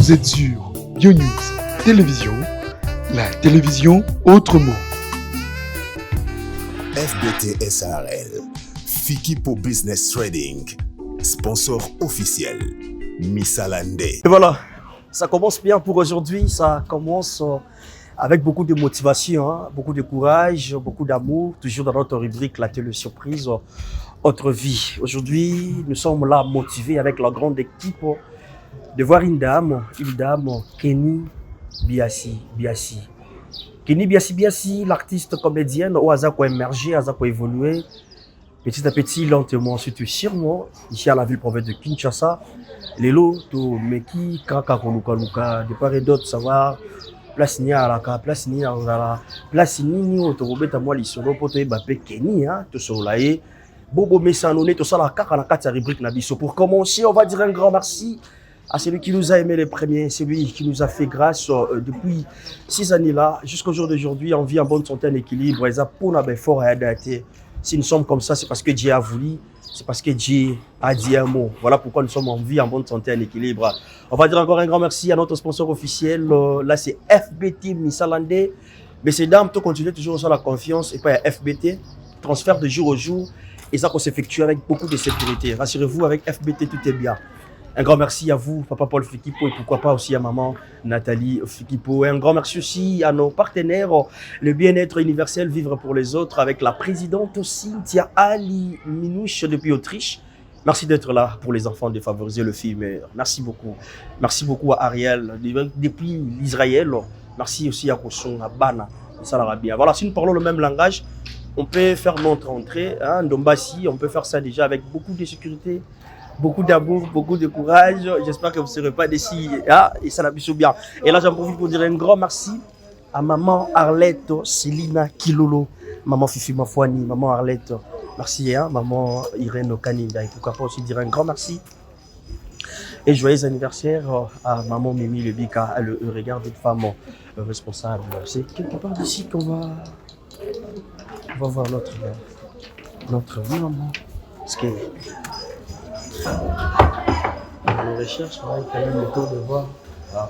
Vous êtes sur YoNews Télévision, la télévision autrement. FBT SARL, Fikipo Business Trading, sponsor officiel, Missalande. Et voilà, ça commence bien pour aujourd'hui, ça commence avec beaucoup de motivation, hein, beaucoup de courage, beaucoup d'amour, toujours dans notre rubrique La Télé Surprise, Autre Vie. Aujourd'hui, nous sommes là motivés avec la grande équipe de voir une dame, Kenny Biassi. Kenny Biassi, l'artiste comédienne, où elle a émergé, elle a évolué, petit à petit, lentement, surtout sûrement, ici à la ville-province de Kinshasa. Les lots, tout, mais qui, kaka, de part et d'autre, savoir, place ni à la place ni à la place ni au tourobet à moi, l'issolo, pour te baper Kenny, hein, tout soleil. Bobo Messanoné, tout ça, la kaka, la carte, rubrique Nabiso. Pour commencer, on va dire un grand merci à celui qui nous a aimé les premiers, celui qui nous a fait grâce depuis 6 années là, jusqu'au jour d'aujourd'hui, on vit en bonne santé, en équilibre. Et ça, pour nous, fort à dater. Si nous sommes comme ça, c'est parce que Dieu a voulu, c'est parce que Dieu a dit un mot. Voilà pourquoi nous sommes en vie, en bonne santé, en équilibre. On va dire encore un grand merci à notre sponsor officiel. Là, c'est FBT Missalande. Mais ces dames, tout continuer toujours sur la confiance et pas à FBT. Transfert de jour au jour. Et ça qu'on s'effectue avec beaucoup de sécurité. Rassurez-vous, avec FBT, tout est bien. Un grand merci à vous, Papa Paul Fikipo, et pourquoi pas aussi à Maman Nathalie Fikipo. Et un grand merci aussi à nos partenaires, le bien-être universel, vivre pour les autres, avec la présidente Cynthia Ali Minouche depuis Autriche. Merci d'être là pour les enfants, de favoriser le film. Merci beaucoup. Merci beaucoup à Ariel, depuis l'Israël. Merci aussi à Kosson, à Bana, ça l'ara bien. Voilà, si nous parlons le même langage, on peut faire notre entrée, hein, Ndombassi, on peut faire ça déjà avec beaucoup de sécurité, beaucoup d'amour, beaucoup de courage. J'espère que vous ne serez pas déçus. Ah, et ça l'a bien. Et là, j'en profite pour dire un grand merci à maman Arlette, Célina Kilolo, maman Fifi Mafouani, maman Arlette. Merci, hein, maman Irène Okaninda. Et pourquoi pas aussi dire un grand merci. Et joyeux anniversaire à maman Mimi Lebika, le regard d'une femme responsable. C'est quelque part d'ici qu'on va voir notre maman. Parce que les recherches, on a quand même le temps de voir. Ah.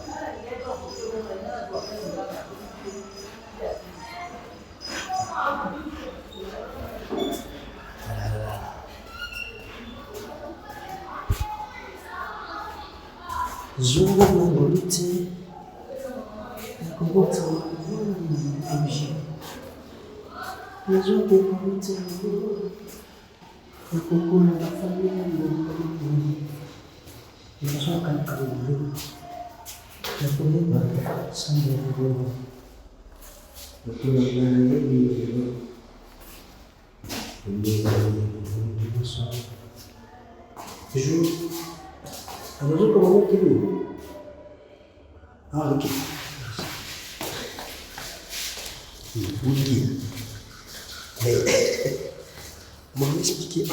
Ah, ok. Mais, m'en expliquer.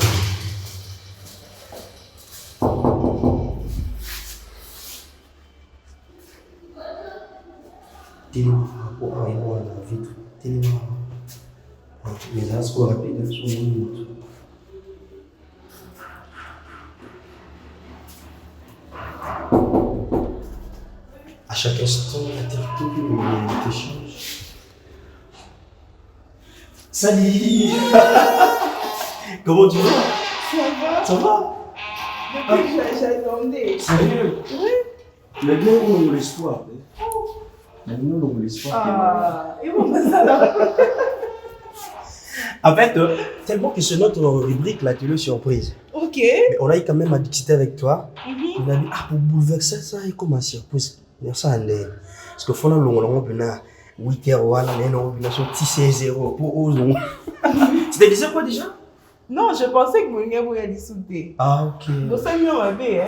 Tellement pour aller voir la vitre. Tellement. Mais là, ce qu'on rappelle, sur une minute. À chaque instant, la territoire change. Salut. Comment tu vas? Ça va? Depuis que j'attendais. Sérieux? Oui. Le bien on a l'espoir. Maintenant, on a l'espoir. Ah, et bon, ça là. En fait, tellement que c'est notre rubrique, la télé surprise. Ok. Mais on a eu quand même à discuter avec toi. Mm-hmm. On a dit, ah, pour bouleverser ça, et comment surprise? Ça allait. Parce que faut on a 8 h, on a sorti 16 € pour eux. Tu te disais quoi déjà? Non, je pensais que mon gars voulait aller sauter. Ah, ok. Donc ça m'y avait, hein.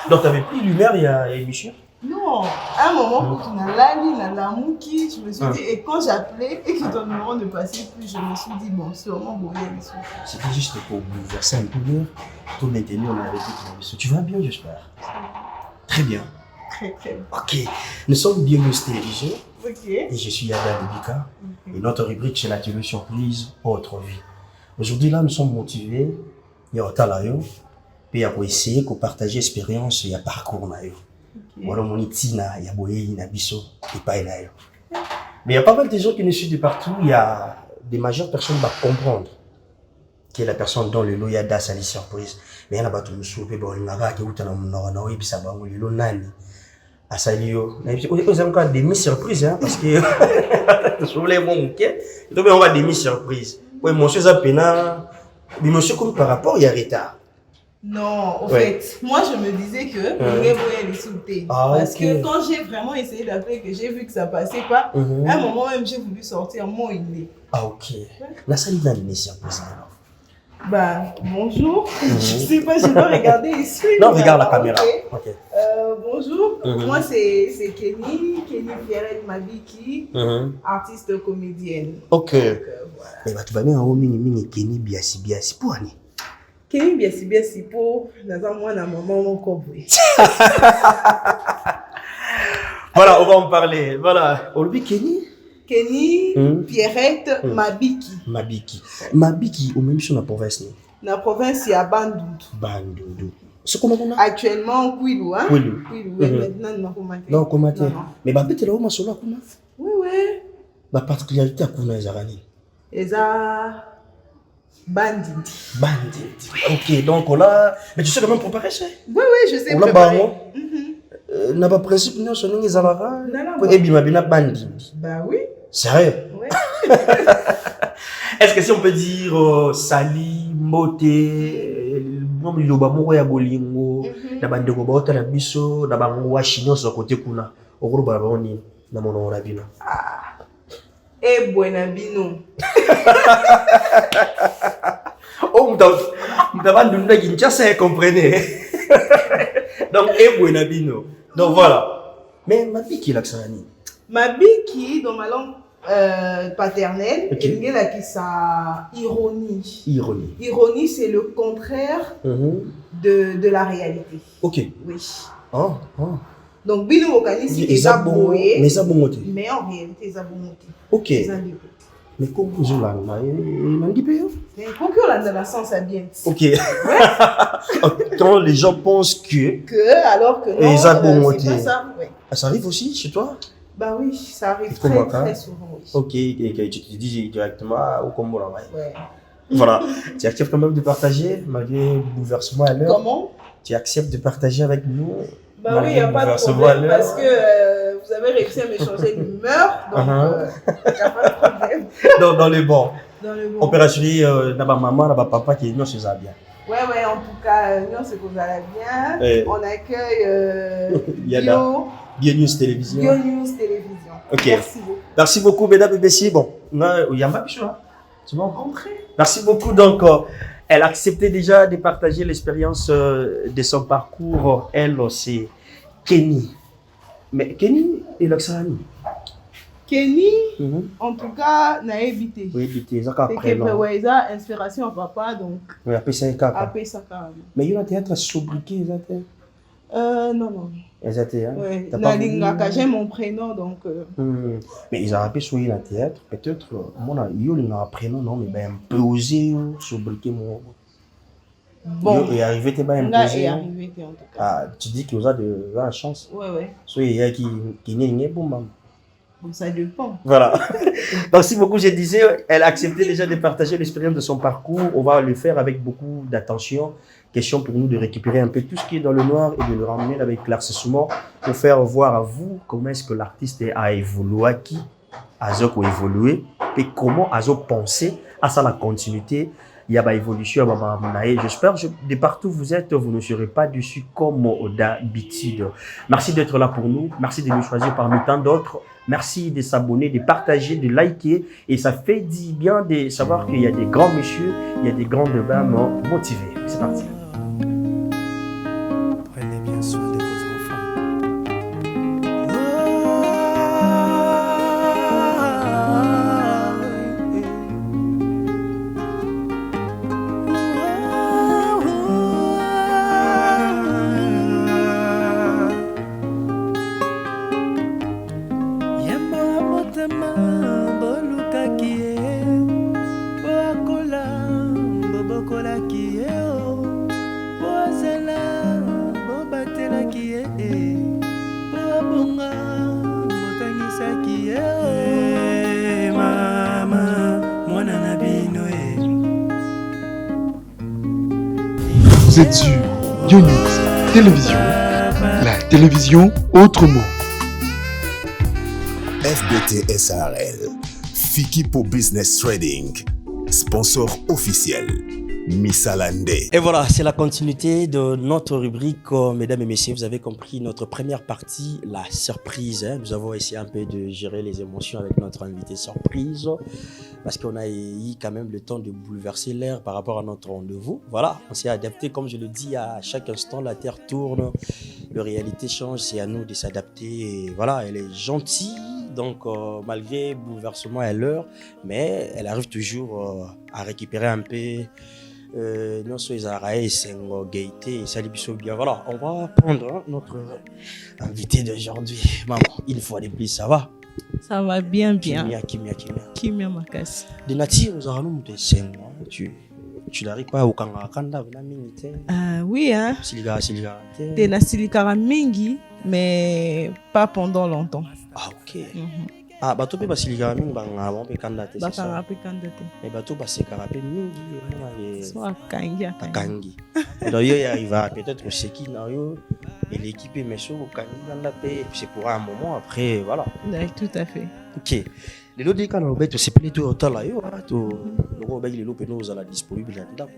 Donc, tu avais pris l'humeur il y a émission? Non, à un moment, quand on a l'ali, la mouki, je me suis dit, et quand j'appelais et que ton numéro ne passait plus, je me suis dit, bon, sûrement, vous voulez aller sauter. C'était juste pour bouleverser un peu l'heure. Tout maintenant, on a arrêté ton. Tu vas bien, j'espère? Très bien. Très, très bien. Ok, nous sommes bien News Télévision. Ok. Et je suis Yada Lebika. Et notre rubrique, c'est la télé surprise, Autre Vie. Aujourd'hui, là, nous sommes motivés. Il y a Otalayo. Puis il y a essayer de partager l'expérience et le parcours. Voilà mon itina, il y a Boye, Nabiso, et pas d'ailleurs. Mais il y a pas mal de gens qui nous suivent de partout. Il y a des majeures personnes qui vont comprendre qui est la personne dont le lot y a da sali surprise. Mais il y a pas tout le soupe, bon, il y a qui est dans et puis ça va, le lot nani. À Salio. Vous avez encore des mi-surprises, hein, parce que je voulais mon bouquet. Donc, on va des mi-surprises. Oui, monsieur Zapena, mais monsieur, comme par rapport, il y a retard. Non, au fait, moi je me disais que je voulais les sauter. Parce que quand j'ai vraiment essayé d'appeler, que j'ai vu que ça passait pas, à un moment même j'ai voulu sortir mon idée. Ah, ok. La salle est dans les surprises alors. Bah, bonjour. Je sais pas, je dois regarder ici. Non, regarde la caméra. Okay. Bonjour. Moi c'est Kenny Pierrette Mabiki, artiste comédienne. Ok. Voilà. Mais tu vas bien en haut, mini Kenny Biasi pour aller. Kenny Biasi pour moi na maman mon cowboy. Voilà, on va en parler. Voilà. Aujourd'hui Kenny Pierrette Mabiki. Mabiki au même sur la province. La province il y a Bandundu. C'est comment on a actuellement Kwilu hein. Kwilu. Maintenant non comment mais ba bête là où ma solo kuna. Oui. La particularité à kuna ezarani. Eza Bandit. OK, donc là mais tu sais comment préparer ça? Oui, je sais préparer. N'a pas principe non soningi ezalaka. Et bima bina bandit. Bah oui. Sérieux? Ouais. Est-ce que si on peut dire Sali, Moté, bon liloba moko ya bolingo, na bandeko baota na biso, na bango wa chino so côté kuna. Okolo ba boni na mono na bino. Ah. Eh buena bino. Oh m'taba ndunda Kinshasa comprenez. Donc eh buena bino. Donc voilà. Mais Mabiki l'aksani. Mabiki dans ma langue paternelle, il a qui sa ironie. Ironie, c'est le contraire de la réalité. Ok. Oui. Oh. Donc, Bino Okani, c'est Zaboé. Mais ça bon côté. Mais en réalité, ça bon côté. Ok. Mais comment vous l'avez dit? Mais pourquoi on a dans la sens à bien. Ok. Quand les gens pensent que. Alors que non, c'est pas ça. Ouais. Ça arrive aussi chez toi? Bah oui, ça arrive très souvent. Oui. Ok, tu te dis directement ou comme on ouais. Voilà. Tu acceptes quand même de partager malgré bouleversement à l'heure? Comment? Tu acceptes de partager avec nous? Bah oui, il n'y a pas de problème parce que vous avez réussi à me changer d'humeur, donc il n'y a pas de problème. Dans le bon. On peut rassurer maman, papa qui est nous chez bien. Ouais, en tout cas, nous c'est que vous allez bien. On accueille Bio News Télévision. Ok. Merci beaucoup, mesdames et messieurs. Bon, il y a ma bichou là. Tu vas rentrer. Merci beaucoup. Donc, elle acceptait déjà de partager l'expérience de son parcours. Elle, c'est Kenny. Mais Kenny et l'Oxani. Kenny, en tout cas, n'a évité. Oui, évité. Ça après. Ouais, ça inspiration à papa donc. Oui, après ça après ça carrément. Mais il y a un théâtre sobriquet, ça non. Exactement. Hein? Ouais. Nalingaka, j'ai mon prénom donc. Mais ils ont appelé sur le théâtre. Peut-être, moi, il y a un prénom, non, mais ben, un peu osé sobriquet mon. Bon. Et arrivé, t'es pas imposé. En tout cas. Ah, tu dis qu'il y a de la chance. Ouais. Soit il y a qui n'est pas bon, Bon, ça dépend. Voilà. Merci beaucoup. Je disais, elle a accepté déjà de partager l'expérience de son parcours. On va le faire avec beaucoup d'attention. Question pour nous de récupérer un peu tout ce qui est dans le noir et de le ramener avec l'éclaircissement pour faire voir à vous comment est-ce que l'artiste a évolué, qui a évolué et comment a pensé à ça la continuité. Il y a une évolution. J'espère que de partout vous êtes, vous ne serez pas dessus comme d'habitude. Merci d'être là pour nous. Merci de nous choisir parmi tant d'autres. Merci de s'abonner, de partager, de liker. Et ça fait du bien de savoir qu'il y a des grands messieurs, il y a des grandes dames motivées. C'est parti. Prenez bien soin de vos enfants. Vous êtes sur Yo News Télévision, la télévision autrement. FBT SARL, Fikipo Business Trading, sponsor officiel, Missalande. Et voilà, c'est la continuité de notre rubrique. Mesdames et messieurs, vous avez compris notre première partie, la surprise. Nous avons essayé un peu de gérer les émotions avec notre invité surprise parce qu'on a eu quand même le temps de bouleverser l'air par rapport à notre rendez-vous. Voilà, on s'est adapté, comme je le dis, à chaque instant, la terre tourne, la réalité change, c'est à nous de s'adapter. Et voilà, elle est gentille. Donc, malgré le bouleversement et l'heure, mais elle arrive toujours à récupérer un peu non seulement gaieté et salut bien. Voilà, on va prendre notre invité d'aujourd'hui. Maman, une fois de plus, ça va? Ça va bien. Kimia Makasi. De nature, nous allons te sentir. Tu n'arrives pas au Kanda, oui, hein. T'es na silikara mingi, mais pas pendant longtemps. Ah, ok. Ah, bato pe basilikara mingi bangala pe kanda te. Bakanga pe kanda te. Mais bato basekara pe mingi. So akangi. Alors yo arriva peut-être ce qui na yo et l'équipe mais so kanda pe c'est pour un moment après voilà. Oui, tout à fait. OK. Les lots des canaux bête c'est plus tout autant là yo to le gros bec les lots penos à la disponible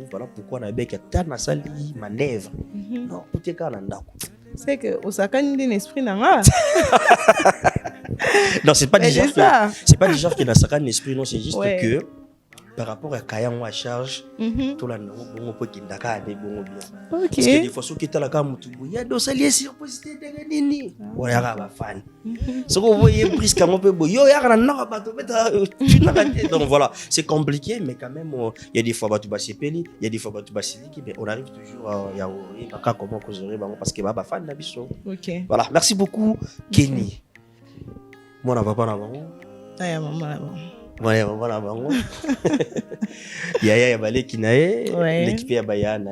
voilà pourquoi na bec ta na sali manœuvre. Non, tout est kana ndako. C'est que osakani d'un esprit nanga. Non, c'est pas déjà que dans sa esprit, non, c'est juste que par rapport à Kayan à charge, tout là bon peut qu'il d'accord des bon bien. Parce que des fois ceux qui étaient là comme tout, il y a d'autres alliés sur posité de nini. Ouais, ya ba fan. Ce qu'on voyait prise comme on peut yo ya na ba to donc voilà, c'est compliqué mais quand même il y a des fois tu vas s'épeli, il y a des fois tu vas s'éliquer mais on arrive toujours à ya pas comment causer parce que ba fan na biso. OK. Voilà, merci beaucoup Kenny. Moi na papa na bango. Aya maman là bon. Ouais, voilà bango. Ya balé kinae, l'équipe ya bayana.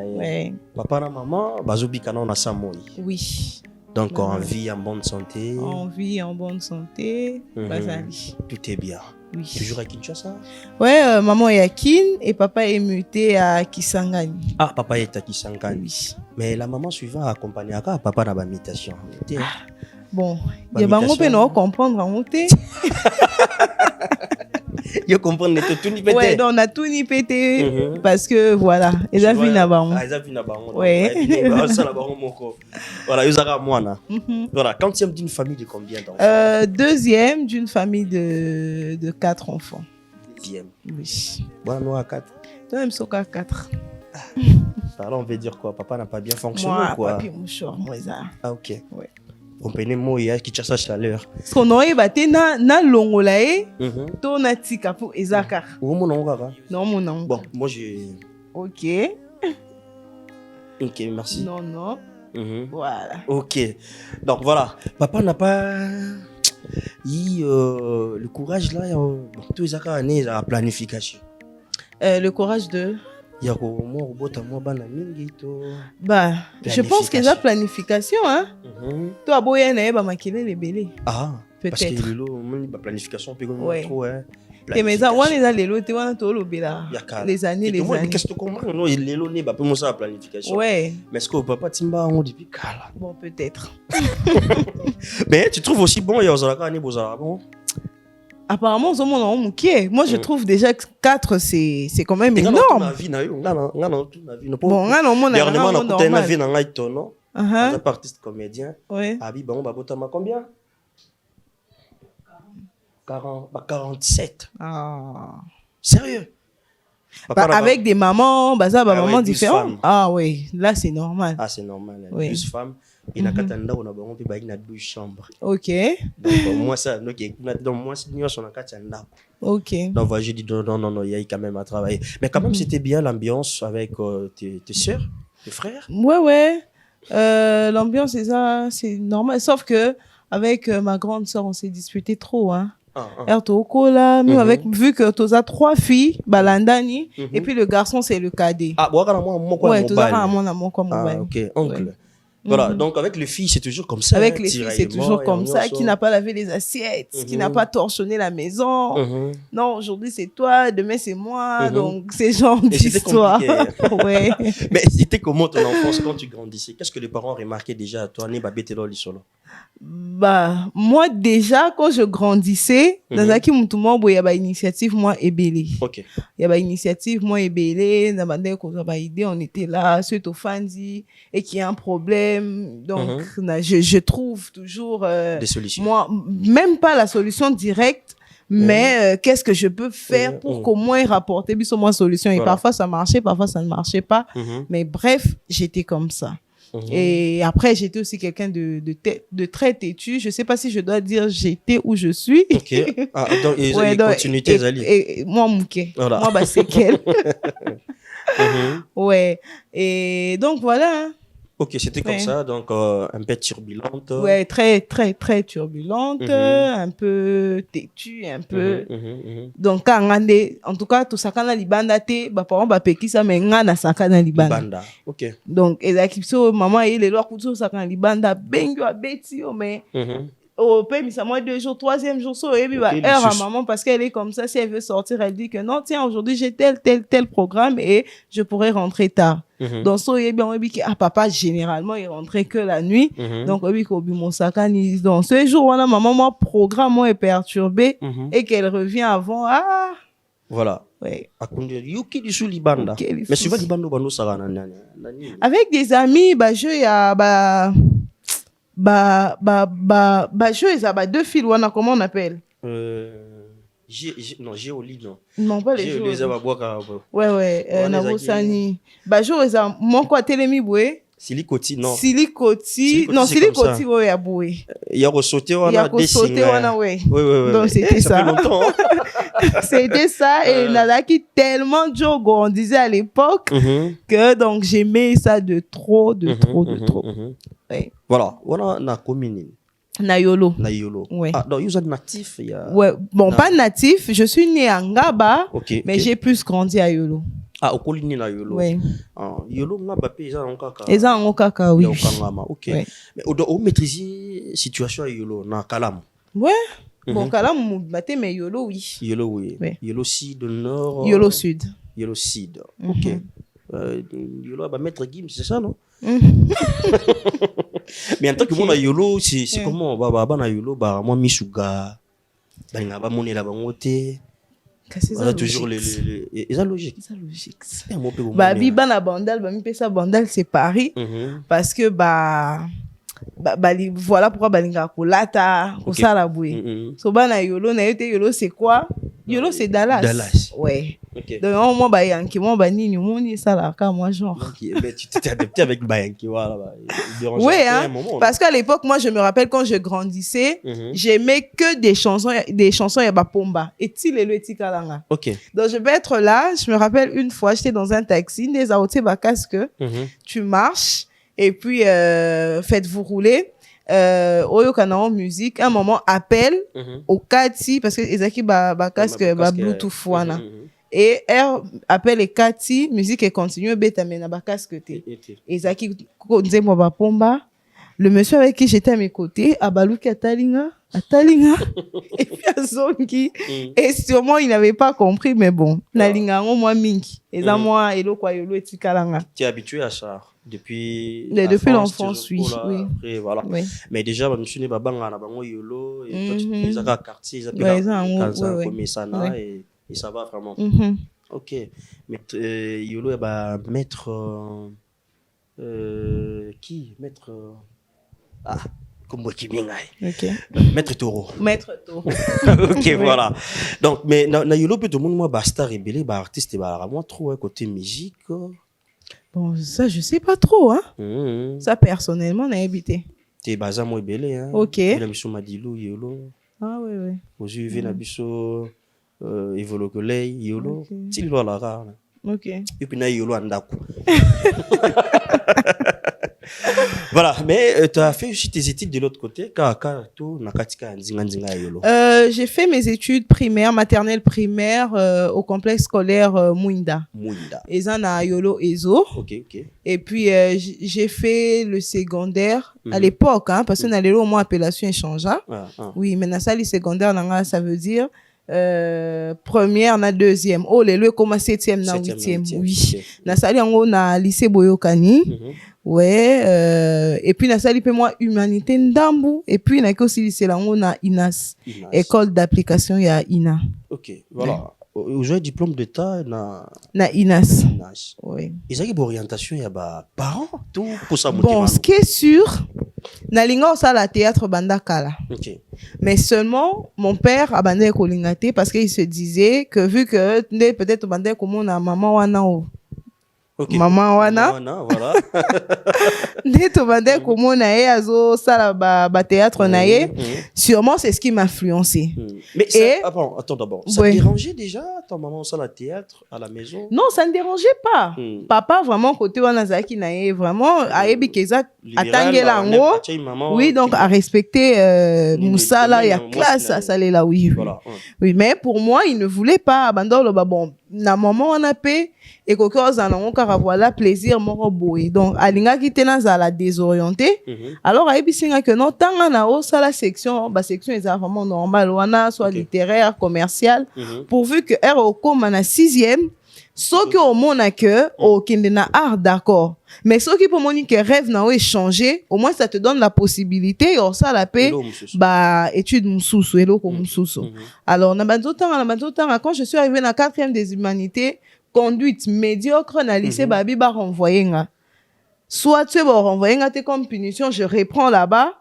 Papa na maman bazobi kana na samoi. Oui. Donc en vie en bonne santé. En vie en bonne santé, bazali. Tout est bien. Oui. Toujours à Kinshasa? Ouais, maman est à Kin et papa est muté à Kisangani. Ah, papa est à Kisangani. Oui. Mais la maman suivant accompagne à papa dans la mutation. Bon, il y a bango pe no comprendre en monté. Yo comprendre tout ni pété. Ouais, donc on a tout ni pété parce que voilà, ils a vu na bango. Ah, ils a vu na bango. Ouais. Ça na bango moko. Voilà, ils a moi. Voilà, quantième d'une famille de combien d'enfants? Deuxième d'une famille de 4 enfants. Deuxième. Oui. Bon, nous à 4. Toi même soka 4. Alors on veut dire quoi? Papa n'a pas bien fonctionné moi, quoi? Papi mouchor, moi ça. Ah OK. Ouais. On peut moya qui cherche à l'heure. Parce qu'on aurait battu na longolae, to na tika pour ezaka. Où mon nom kaka? Non mon nom. Bon, moi j'ai. OK. OK, merci. Non. Voilà. OK. Donc voilà, papa n'a pas le courage là, tout ezaka année la planification. Le courage de bah, je pense qu'il y a planification, hein. Toi, boya na eba makile les belé. Ah, peut-être. Parce que le planification peut trop, hein. Et mais ça, on est dans les lots, tu vois, tout le bela. Les années. Qu'est-ce que tu comprends? Non, les lots n'est pas pour ça la planification. Ouais. Mais est-ce que papa Timba on dit kala? Bon, peut-être. Mais tu trouves aussi bon, il y a bon. Apparemment, moi je trouve déjà que 4 c'est quand même énorme. Bon, artiste comédien. Abi bon babotama combien? 47. Ah. Sérieux? Avec des mamans, mamans différentes. Ah oui, là c'est normal. Ah c'est normal. 12 femmes. Et na katanda on a bon pe ba 12 chambres. OK. Donc moi ça donc moi c'est nous on a katanda. OK. Donc voilà, j'ai dit non, il y a quand même à travailler. Mais quand même c'était bien l'ambiance avec tes sœurs, tes frères. Ouais. L'ambiance c'est ça, c'est normal sauf que avec ma grande sœur on s'est disputé trop hein. Avec vu que tu as 3 filles, Balandani, et puis le garçon c'est le cadet. Ah, bon, ouais, tu as mon ah, ok, oncle. Voilà, donc avec les filles, c'est toujours comme ça. Avec les filles, c'est toujours comme ça. Qui n'a pas lavé les assiettes, qui n'a pas torchonné la maison. Non, aujourd'hui c'est toi, demain c'est moi. Donc c'est genre d'histoire. Ouais. Mais c'était comment ton enfance quand tu grandissais? Qu'est-ce que les parents remarquaient déjà à toi? Bah, moi déjà, quand je grandissais, dans Aki Moutoumou, il y avait une initiative, moi, ébélé. Ok. Il y avait une initiative, moi, ébélé. On était là, suite au Fandi, et qu'il y a un problème. Donc, je trouve toujours, des solutions. Moi, même pas la solution directe, mais qu'est-ce que je peux faire pour qu'au moins rapporter une solution. Et parfois, ça marchait, parfois, ça ne marchait pas. Mais bref, j'étais comme ça. Et après, j'étais aussi quelqu'un de très têtu. Je sais pas si je dois dire j'étais où je suis. Ok. Ah, donc, il y a une continuité, Zali. Et moi, mouké. Voilà. Moi, bah, c'est quel. Ouais. Et donc, voilà. Hein. Ok, c'était comme ça, donc un peu turbulente. Ouais, très, très, très turbulente, un peu têtue, un peu. Donc, quand on est, en tout cas, tout ça, quand on a libanda, bah, par exemple, bah, péki ça, mais on a ça, quand on a libanda. Ok. Donc, et là, maman, il est là, tout ça, quand on a libanda, bengo, a bêti, mais. Au pays, ça moi 2 jours, 3e jour, so, et puis, bah, heure à maman, parce qu'elle est comme ça, si elle veut sortir, elle dit que non, tiens, aujourd'hui, j'ai tel programme et je pourrais rentrer tard. Donc, so, et bien, on dit que, ah, papa, généralement, il rentrait que la nuit. Donc, on dit qu'on mon sakani. Donc, ce jour, voilà, maman, moi, programme, moi, est perturbé et qu'elle revient avant, ah. Voilà. Ouais. Mais souvent, Libando, ça va, avec des amis, bah, je, y a, je, ça, 2 fils, comment on appelle? Non, Géoli, non. Non, pas les Géoli. Ouais, Navosani. Bah, je, mon quoi, télémi, boué. Silikoti, non. Silikoti, ouais, à boué. Il y a ressauté, on a des signes. Ouais. Oui. Donc, c'était ça. Ça fait longtemps. C'était ça. Et Nadaki, tellement Djogo, on disait à l'époque, que donc, j'aimais ça de trop. Ouais. Voilà, on a commune. Nayolo. Ouais. Ah, donc, vous êtes natif. Ouais. Bon, pas natif. Je suis né à Ngaba, mais j'ai plus grandi à Yolo. Ah, au Colini na Yolo. Oui. Ah, Yolo, on a bapé, ils ont kaka. Ils ont kaka, oui. Ok. Mais on maîtrise la situation à Yolo, na Kalam. Ouais. Bon, Kalam, mais Yolo, oui. Yolo, oui. Yolo Sud, Nord. Yolo Sud. Yolo Sud. Ok. Yolo, bah, Maître Gim, c'est ça, non? Mais en tant que mon Yolo, c'est comment? Bah, na Yolo, bah, moi, Misuga, bah, il a monné la bangote. C'est toujours les logique. Bah, biba na bandal, bah, mi pesa bandal, c'est Paris. Parce que, voilà pourquoi balinga kolata, kosala boué. So, bah, na Yolo, Yolo, c'est quoi? Yolo, c'est Dallas. Ouais. Okay. Donc, moi, Bayanki, moi, Nini, ça là, moi, genre. Tu t'es adapté avec Bayanki, voilà. Oui, hein. Parce qu'à l'époque, moi, je me rappelle quand je grandissais, j'aimais que des chansons, Yaba Pomba. Et Tilelo et Tikalanga. Ok. Donc, je vais être là. Je me rappelle une fois, j'étais dans un taxi, des aotés casque, tu marches, et puis, faites-vous rouler. Oyo Kanao musique, un moment appelle au Kati, parce que Ezaki casque, Bluetooth wana. Et elle appelle Kati, musique et continue, bêta mena casque te. Ezaki konze mo ba pomba. Le monsieur avec qui j'étais à mes côtés, Abaluki Atalinga. Et puis Azongi. Et sûrement il n'avait pas compris, mais bon, Nalinga moi mingi. Et ça moi elo kwa yolo etikalanga. Tu es habitué à ça depuis l'enfance, oui. Après, voilà. Oui. Mais déjà, je me suis dit, babanga na bango yolo, et toi tu es à quartier, ils appellent comme ça, et ça va vraiment. Ok. Mais yolo, maître qui? Maître comme moi qui viens. Maître Taureau. Ok, voilà. Donc, mais na yolo peut tout le monde moi basta rebelle, artiste moi trop côté musique. Bon, ça, je sais pas trop, hein. Ça, personnellement, on a habité. T'es basé à moi, belé, hein. Ok. Il a mis sur Madilou, Yolo. Ah, oui. Aujourd'hui, il a mis sur Evolo Golei, Yolo. C'est le la rare. Ok. Et puis, il y a Yolo Andaku. Voilà, mais tu as fait aussi tes études de l'autre côté. J'ai fait mes études primaires, maternelles primaires au complexe scolaire Mouinda. Et ça, na Yolo Ezo. Ok. Et puis, j'ai fait le secondaire à l'époque, hein, parce qu'on a au moins appellation échangeable. Oui, mais dans le secondaire, ça veut dire première, na deuxième. Oh, les lieux comme septième, na huitième. Oui. Dans le na lycée Boyokani. Ouais, et puis na sali pe moi humanité ndambu et puis na aussi lycée lango na INAS, école d'application ya INA. OK, voilà. Aujourd'hui diplôme d'état na INAS. Oui. Ils ont une orientation ya ba parents tout pour ça. Bon, ce qui est sûr, na linga ça la théâtre banda kala. OK. Mais seulement mon père a bandé ko lingate parce qu'il se disait que vu que peut-être bandé comme on a maman wana o. Okay. Maman wana voilà. Neto bande komona ye azo sala ba théâtre na ye. Sûrement c'est ce qui m'a influencé. Mais ça, attends d'abord. Ça te dérangeait déjà ta maman sala théâtre à la maison? Non, ça ne dérangeait pas. Papa vraiment côté wana zaki na ye vraiment ayebi keza atangela ngo. Oui, donc à respecter musala ya classe à saler là oui. Voilà. Oui, mais pour moi, il ne voulait pas abandonner le bon na maman on a payé et que ça n'a voilà plaisir moro boy donc alinga qui tena za la désorienté alors ayebi singa que non tanga na o ça la section section est vraiment normal wana soit littéraire commercial pourvu que au comme na 6e ce que au mona que au kende na art d'accord mais ce qui pour moni que rêve na o échanger au moins ça te donne la possibilité or ça la paix étude mususu eloko mususu alors na banzo tanga quand je suis arrivé na 4e des humanités conduite médiocre na lycée babi ba renvoyer nga soit tu vas renvoyer nga t'es comme punition je reprends là-bas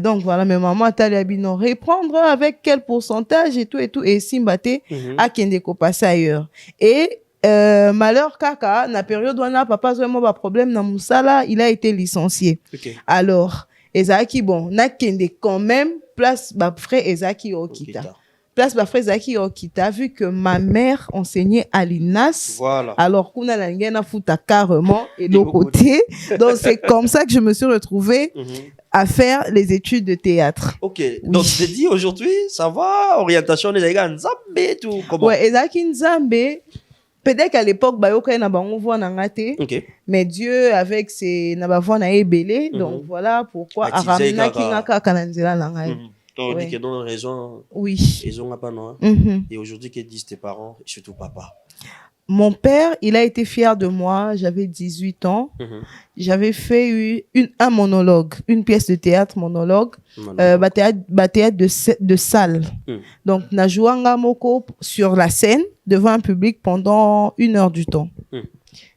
donc voilà mes mamans tali non reprendre avec quel pourcentage et tout et simbate a kende ko passer ailleurs et malheur kaka na période wana papa vraiment pas problème na musala il a été licencié alors ezaki bon na kende quand même place ba frère ezaki okita place ba frère Zaki Okita vu que ma mère enseignait à l'INAS. Voilà. Alors qu'on a la ngena futa carrément et l'autre côté. Donc c'est comme ça que je me suis retrouvée à faire les études de théâtre. OK. Oui. Donc tu te dis aujourd'hui ça va orientation des gars Nzambe tout comment? Ouais, Ezaki Nzambe peut-être qu'à l'époque bayoka na bango voix na ngate. Mais Dieu avec ses na ba voix na ebelé donc voilà pourquoi aramna kinga kananzela na ngai. Donc, on dit que dans la raison, ils ont pas non. Et aujourd'hui, que disent tes parents et surtout papa? Mon père, il a été fier de moi. J'avais 18 ans. J'avais fait un monologue, une pièce de théâtre monologue, théâtre de salle. Donc, na jouanga moko sur la scène devant un public pendant 1 heure du temps.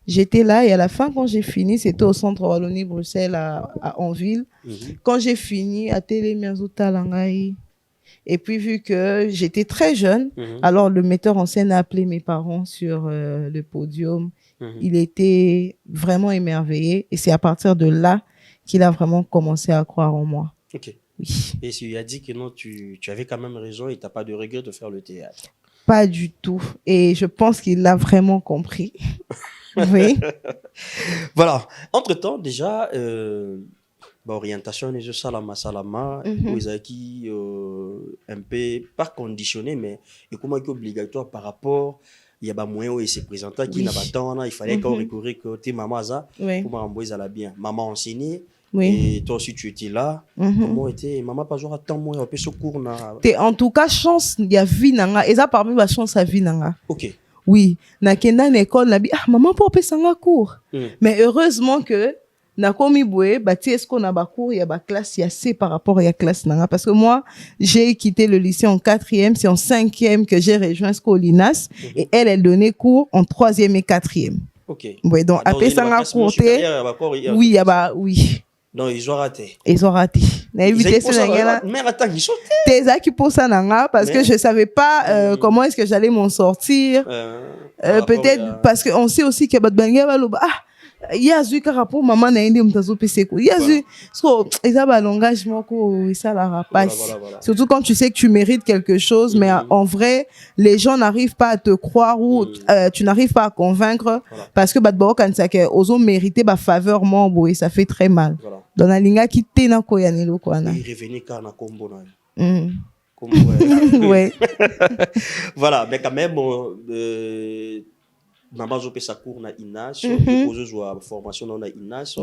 J'étais là et à la fin, quand j'ai fini, c'était au centre Wallonie-Bruxelles à Anville. Quand j'ai fini, à Télémiazoutalangaï. Et puis, vu que j'étais très jeune, alors le metteur en scène a appelé mes parents sur le podium. Il était vraiment émerveillé. Et c'est à partir de là qu'il a vraiment commencé à croire en moi. OK. Oui. Et il a dit que non, tu avais quand même raison et tu n'as pas de regret de faire le théâtre. Pas du tout. Et je pense qu'il l'a vraiment compris. Oui. Voilà. Entre-temps, déjà, orientation, les salama, qui un peu, pas conditionné, mais comment est obligatoire par rapport, il y a des moyens où il s'est présenté, qui n'a pas temps, il fallait qu'on recourir que tes mamans, pour m'envoyer à la bien. Maman enseignée. Et toi aussi, tu étais là. Comment était maman pas genre attends moi un peu ce cours en tout cas chance il y a vie nanga et ça parmi la chance à vie nanga. OK. Oui, na kenda na école na bi maman pour passer un cours. Mais heureusement que na komi boé bati est-ce qu'on a ba cours il y a ba classe il y a c'est par rapport à la classe nanga parce que moi j'ai quitté le lycée en 4e, c'est en 5e que j'ai rejoint Scolinas et elle donnait cours en 3e et 4e. OK. Oui, donc après ça a courté. Oui, il y a ba oui. Non, ils ont raté. Ils ont raté. Mais attends, ils sont t'es qui pour ça nanga parce que je savais pas comment est-ce que j'allais m'en sortir. Peut-être parce que on sait aussi que yazwi kaka po maman na ende mutazo peseko yazwi so eza ba langage moko ça la rapace surtout quand tu sais que tu mérites quelque chose mais en vrai les gens n'arrivent pas à te croire ou tu n'arrives pas à convaincre parce que batbo quand ça que ozo mériter ba faveur mambo et ça fait très mal dans la linga qui tena ko ya nelo ko na revenir car na combo na ouais. Voilà, mais quand même, maman j'ai fait sa cours na INAS, j'ai joué formation na INAS,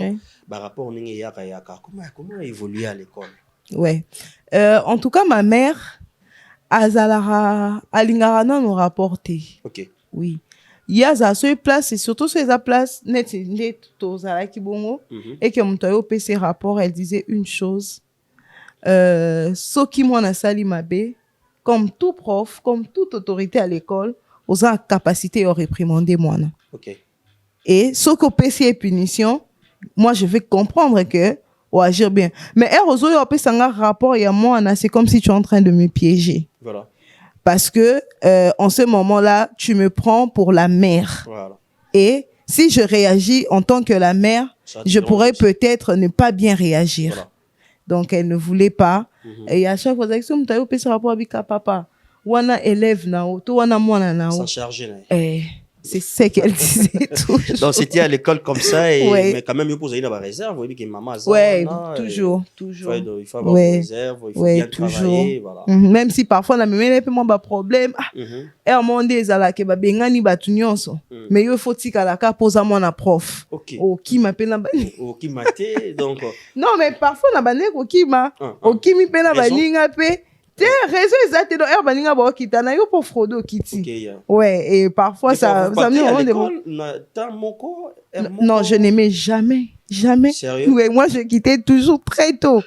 par rapport à yaka comment évoluer à l'école. Ouais. En tout cas, ma mère, Azalara, Alingarana nous rapporté. Ok. Oui. Il y a ça sur place et surtout sur la place net tozala kibongo et que mon tayo PC rapport, elle disait une chose. Soki mwana sali mabe, comme tout prof, comme toute autorité à l'école, aux a capacité à réprimander mwana. Ok. Et soko PC et punition, moi je vais comprendre que ou agir bien. Mais heureusement il y a un rapport et moi c'est comme si tu es en train de me piéger. Voilà. Parce que en ce moment-là, tu me prends pour la mère. Voilà. Et si je réagis en tant que la mère, je pourrais peut-être ne pas bien réagir. Voilà. Donc, elle ne voulait pas. Et à chaque fois, elle dit, tu as eu ce rapport avec papa. Wana élève nao, to wana mwana nao. Sans charger. C'est ce qu'elle disait toujours. Donc, c'était à l'école comme ça. Et, mais quand même, il faut avoir une réserve. Vous voyez que maman a toujours. Il faut avoir une réserve. Il faut bien travailler. Voilà. Même si parfois, on a même un problème. Et à un moment donné, il y a des gens mais il faut que pose à mon prof. Ok. Qui m'appelle qui m'a donc. Non, mais parfois, on a des qui m'a. Qui m'appelle Tiens, raison exacte donc baninga ba kita na yo pour fraude kiti. Ouais, et parfois ça me Non, je n'aimais jamais. Sérieux? Ouais, moi je quittais toujours très tôt.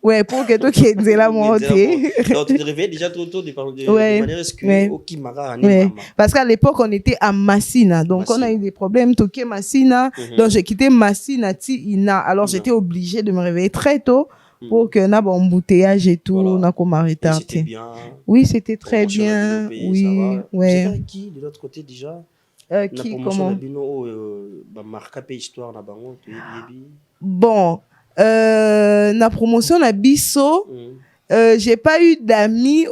Ouais, pour que toi qui es là monter. Donc tu te réveillais déjà trop tôt de manière excusée au Kimara. Parce qu'à l'époque on était à Massina, donc on a eu des problèmes toqué Massina, donc j'ai quitté Massina ti Ina. Alors j'étais obligée de me réveiller très tôt. Pour que na bon embouteillage et tout na comme retardé. C'était bien. Oui, c'était très bien. Oui, ouais. C'était qui de l'autre côté déjà? Qui comment? Marqué histoire na bango Bon, na promotion na biso, j'ai pas eu d'amis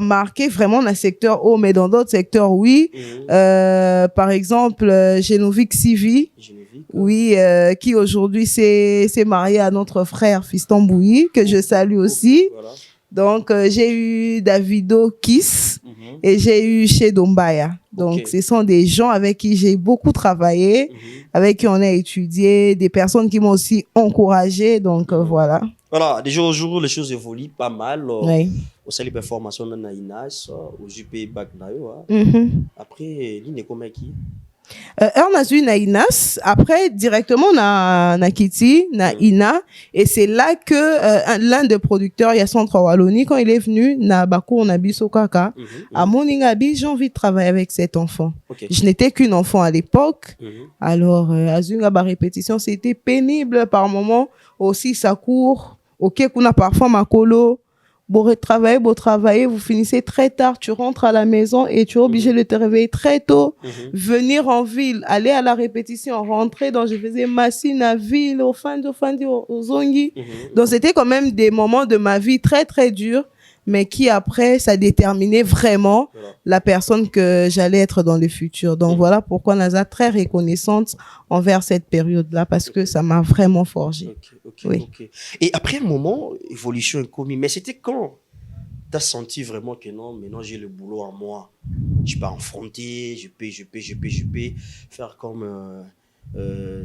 marqué vraiment dans le secteur mais dans d'autres secteurs oui. Par exemple, Genovic Sivi. Oui, qui aujourd'hui s'est marié à notre frère Fiston Bouilly, que je salue aussi. Voilà. Donc, j'ai eu Davido Kiss et j'ai eu chez Dombaya. Donc, ce sont des gens avec qui j'ai beaucoup travaillé, avec qui on a étudié, des personnes qui m'ont aussi encouragé. Donc, voilà. Voilà, déjà au jour, les choses évoluent pas mal. Oui. Au sein des performances, on a INAS, au JP Bagnayo. Après, l'île est comme qui? On a eu na INAS, après directement na Kiti, na Ina, et c'est là que l'un des producteurs, il y a Centre Wallonie, quand il est venu, na Bako, on a biso kaka, à Moningabi, j'ai envie de travailler avec cet enfant. Je n'étais qu'une enfant à l'époque, alors à Zungaba répétition, c'était pénible par moment, aussi ça court, ok, qu'on a parfois ma colo. Beau travailler, vous finissez très tard, tu rentres à la maison et tu es obligé de te réveiller très tôt, venir en ville, aller à la répétition, rentrer, donc je faisais Massine à ville, au Zongi. Donc c'était quand même des moments de ma vie très très durs, mais qui après, ça déterminait vraiment la personne que j'allais être dans le futur. Donc voilà pourquoi Naza très reconnaissante envers cette période-là, parce que ça m'a vraiment forgé. Ok. Et après un moment, évolution est commise. Mais c'était quand tu as senti vraiment que non, maintenant j'ai le boulot en moi. Je peux affronter, je peux faire comme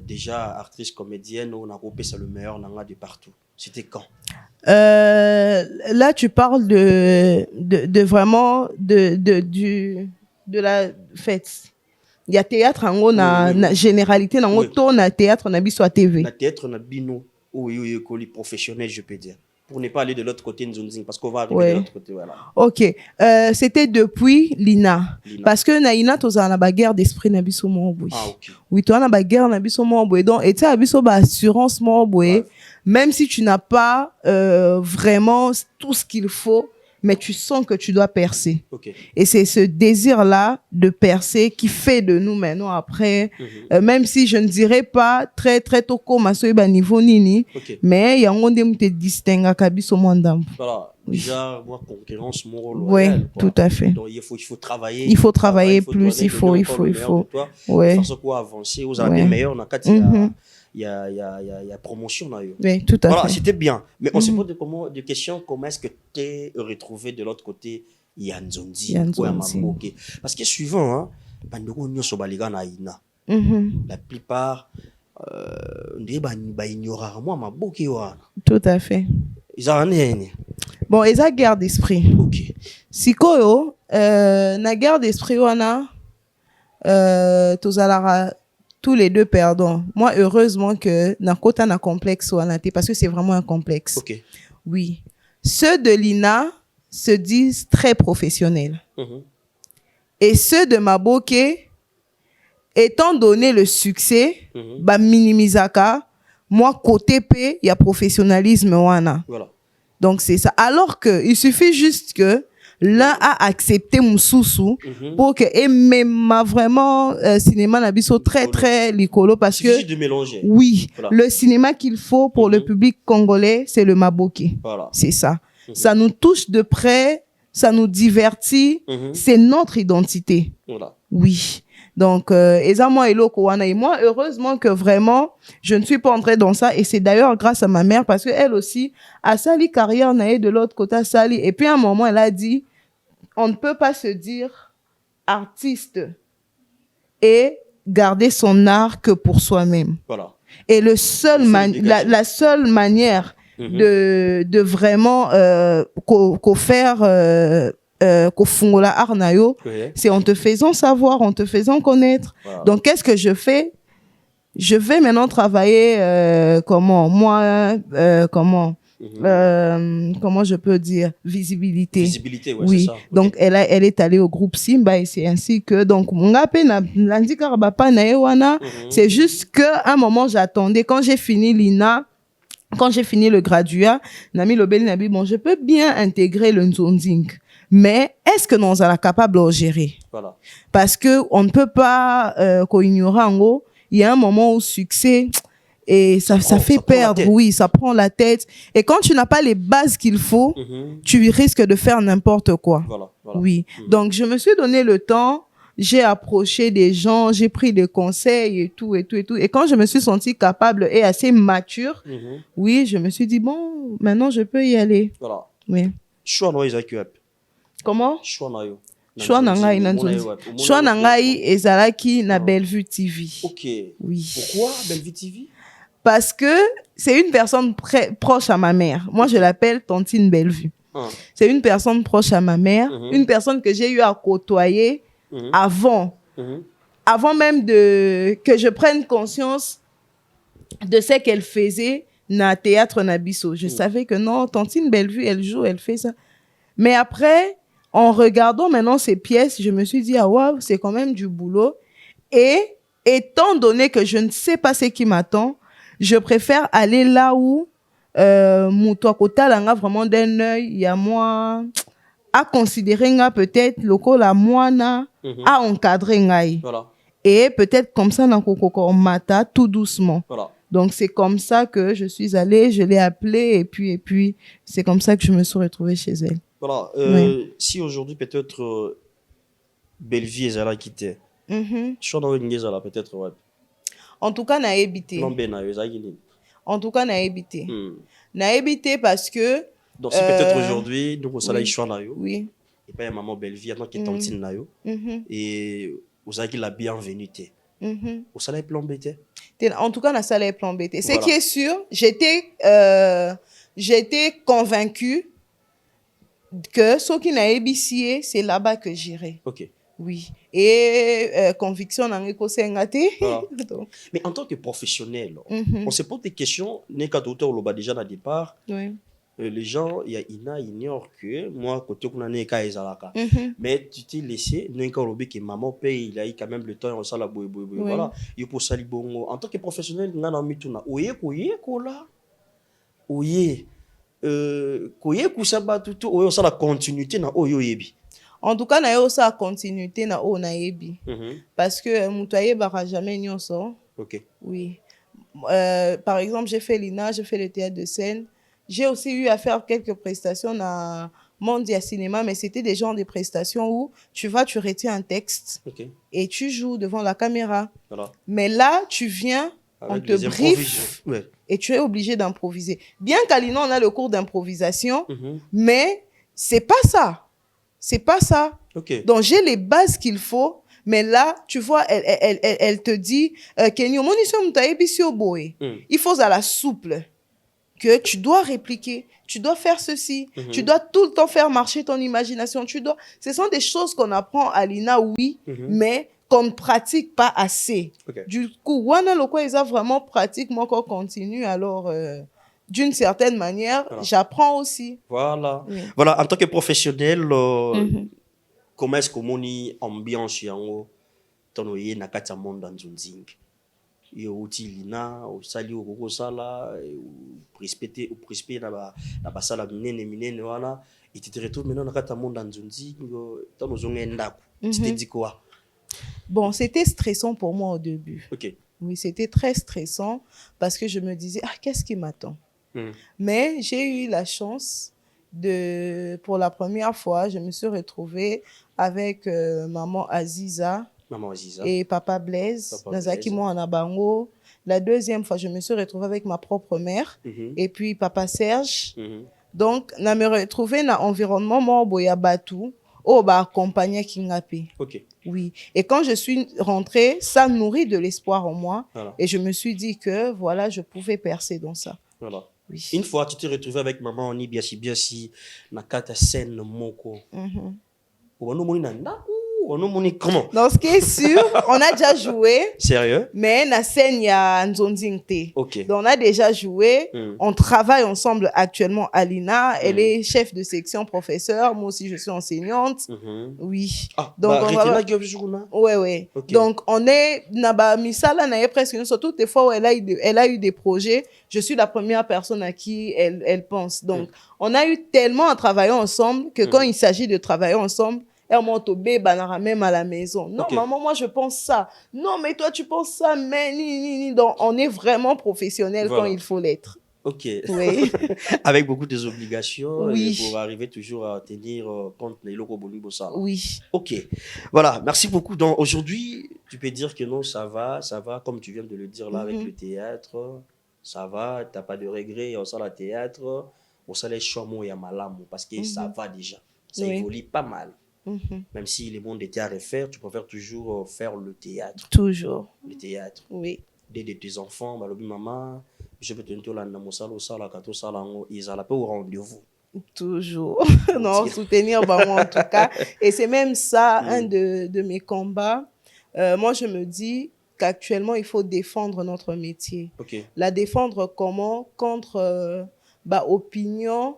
déjà actrice comédienne, on a coupé ça le meilleur, on a de partout. C'était quand? Là, tu parles de vraiment de la fête. Il y a théâtre en na généralité na to na théâtre na biso à TV. Na théâtre na bino oui professionnel je peux dire. Pour ne pas aller de l'autre côté Nzonzing parce qu'on va arriver de l'autre côté voilà. OK. C'était depuis Lina. Parce que na Ina toza na ba guerre d'esprit na biso mo boy. Ah OK. Oui, toi na ba guerre na biso mo boy donc et ça biso ba assurance mo boy. Même si tu n'as pas vraiment tout ce qu'il faut, mais tu sens que tu dois percer. Ok. Et c'est ce désir-là de percer qui fait de nous maintenant après, même si je ne dirais pas très très tôt comme à ce niveau nini, mais il y a un monde où te distingue à kabiso mandam. Voilà. Déjà, moi, concurrence, mon rôle. Oui, tout à fait. Donc, il faut travailler. Il faut travailler plus, il faut. Ouais. Parce qu'on avancer, vous avez des meilleurs, il y a promotion. Oui, tout à fait. Voilà, c'était bien. Mais on se pose des questions, comment est-ce que tu es retrouvé de l'autre côté Yanzondi. Parce que souvent, hein, la plupart, tout à fait. Bon, ils ont guerre d'esprit. Ok. Sikoyo, na guerre d'esprit, wana, tous les deux perdons. Moi, heureusement que na kota na complexe wana te, parce que c'est vraiment un complexe. Ok. Oui. Ceux de l'INA se disent très professionnels. Et ceux de Maboke, étant donné le succès, ba minimisaka, moi, côté P, il y a professionnalisme wana. Voilà. Donc, c'est ça. Alors que, il suffit juste que l'un a accepté Moussoussou pour que, et même vraiment, cinéma n'abisso très, très licolo parce que, juste de mélanger. Oui, voilà. Le cinéma qu'il faut pour le public congolais, c'est le Maboké. Voilà. C'est ça. Ça nous touche de près, ça nous divertit, c'est notre identité. Voilà. Oui. Donc, et moi, heureusement que vraiment, je ne suis pas entrée dans ça. Et c'est d'ailleurs grâce à ma mère, parce qu'elle aussi a sali carrière de l'autre côté à sali. Et puis à un moment, elle a dit, on ne peut pas se dire artiste et garder son art que pour soi-même. Voilà. Et la seule manière de vraiment qu'au faire qu'au fongola arnayo, c'est en te faisant savoir, en te faisant connaître. Voilà. Donc, qu'est-ce que je fais? Je vais maintenant travailler comment je peux dire visibilité, ouais, oui. C'est ça. Donc, elle est allée au groupe Simba et c'est ainsi que donc mon appel c'est juste que à un moment j'attendais quand j'ai fini l'INA. Quand j'ai fini le graduat, Nami Lobeli Nabi, bon, je peux bien intégrer le Nzonzing. Mais est-ce que nous sommes capables de gérer? Voilà. Parce que on ne peut pas ignorer en gros, il y a un moment où succès et ça fait perdre, oui, ça prend la tête. Et quand tu n'as pas les bases qu'il faut, tu risques de faire n'importe quoi. Voilà. Oui. Donc je me suis donné le temps, j'ai approché des gens, j'ai pris des conseils et tout. Et quand je me suis sentie capable et assez mature, oui, je me suis dit bon, maintenant je peux y aller. Voilà. Oui. Comment? Choix nangai nanzonzi. Choix nangai ezalaki na Bellevue TV. Ok. Oui. Pourquoi Bellevue TV? Parce que c'est une personne proche à ma mère. Moi, je l'appelle Tantine Bellevue. C'est une personne proche à ma mère, une personne que j'ai eu à côtoyer avant même que je prenne conscience de ce qu'elle faisait na théâtre Nabiso. Je savais que non, Tantine Bellevue, elle joue, elle fait ça. Mais après, en regardant maintenant ces pièces, je me suis dit, ah waouh, c'est quand même du boulot. Et étant donné que je ne sais pas ce qui m'attend, je préfère aller là où Moutouakota langa vraiment d'un œil, il y a moi à considérer nga peut-être local à moi na à encadrer ngai. Voilà. Et peut-être comme ça dans Kokoko mata tout doucement. Voilà. Donc c'est comme ça que je suis allée, je l'ai appelée et puis c'est comme ça que je me suis retrouvée chez elle. Voilà. Si aujourd'hui peut-être Bellevue est là quitté. Je suis dans une là peut-être ouais. En tout cas, n'a évité. En tout cas, n'a évité. N'a évité parce que. Donc, si peut-être aujourd'hui, nous, on a choix nayo. Oui. Et puis, maman Bellevue, qui est tantine nayo. Et vous avez la bienvenue. Vous savez plan BT. En tout cas, on a plan BT. Ce qui est sûr, j'étais convaincue que ce qui n'a ébissé, c'est là-bas que j'irai. Ok. Oui. Et conviction dans les voilà. Mais en tant que professionnel, on se pose des questions. Déjà au départ, oui. Les gens, il ignorent que moi, côté qu'on a mais tu t'es laissé, que maman paye, il a eu quand même le temps, on s'en la boue. Voilà. Il faut sali bongo. En tant que professionnel, on a mis tout là. Oye, koye kusaba tutu oyo ça la continuité na oyo yebi. En tout cas, na yo ça continuité na o na yebi. Parce que mutoye bara jamais nyonso. OK. Oui. Par exemple, j'ai fait l'INA, j'ai fait le théâtre de scène. J'ai aussi eu à faire quelques prestations dans Mondia Cinéma, mais c'était des genres de prestations où tu vas, tu retiens un texte et tu joues devant la caméra. Voilà. Mais là, tu viens, avec on te briefe et tu es obligé d'improviser. Bien qu'à l'INA, on a le cours d'improvisation, mais c'est pas ça. C'est pas ça. Donc, j'ai les bases qu'il faut. Mais là, tu vois, elle te dit, Kenny, il faut à la souple, que tu dois répliquer, tu dois faire ceci, tu dois tout le temps faire marcher ton imagination, ce sont des choses qu'on apprend à l'INA, oui, mais qu'on ne pratique pas assez. Du coup, Wana Loko, ils ont vraiment pratique, moi, qu'on continue, alors, d'une certaine manière, j'apprends aussi. Voilà. Voilà, en tant que professionnel, comment est-ce que moni ambiance yango tono ye na kati ya monde nzunzing yo utilina o sali o koko sala o respecter na ba sala minene wana et tu te retrouves maintenant na kati ya monde nzunzing tono zonga ndako c'était dit quoi? Bon, c'était stressant pour moi au début. Oui, c'était très stressant parce que je me disais qu'est-ce qui m'attend? Mais j'ai eu la chance pour la première fois, je me suis retrouvée avec maman Aziza et papa Blaise, Nazaki Moanabango. La deuxième fois, je me suis retrouvée avec ma propre mère et puis papa Serge. Donc, je me retrouvée dans l'environnement Morboya Batou, où bah accompagné Kingapi. Oui. Et quand je suis rentrée, ça nourrit de l'espoir en moi et je me suis dit que voilà, je pouvais percer dans ça. Voilà. Oui. Une fois, tu t'es retrouvé avec maman, on y biasi, na kata scène moko. Comment? Non, ce qui est sûr, on a déjà joué. Sérieux? Mais na scène, il y a Nzonzingte. Donc, on a déjà joué. On travaille ensemble actuellement à l'INA. Elle est chef de section, professeur. Moi aussi, je suis enseignante. Oui. Donc, ouais. Donc, on est, Misala n'a presque une surtout des fois où elle a eu des projets. Je suis la première personne à qui elle pense. Donc, on a eu tellement à travailler ensemble que quand il s'agit de travailler ensemble, elle monte au bébé, même à la maison. Non, maman, moi, je pense ça. Non, mais toi, tu penses ça, mais Donc, on est vraiment professionnel quand il faut l'être. Oui. Avec beaucoup de obligations pour arriver toujours à tenir compte des locaux bonibos. Oui. Voilà, merci beaucoup. Donc, aujourd'hui, tu peux dire que non, ça va, comme tu viens de le dire là avec le théâtre. Ça va, tu n'as pas de regrets, on sent le théâtre, on sent les chameaux et malamu parce que ça va déjà. Ça évolue pas mal. Même si le monde était à refaire, tu préfères toujours faire le théâtre. Toujours. Le théâtre. Oui. Dès de tes enfants, maman, je peux te dire ils allaient pas au rendez-vous. Toujours. Non, soutenir moi en tout cas. Et c'est même ça, un de mes combats. Moi, je me dis qu'actuellement, il faut défendre notre métier. La défendre comment? Contre opinion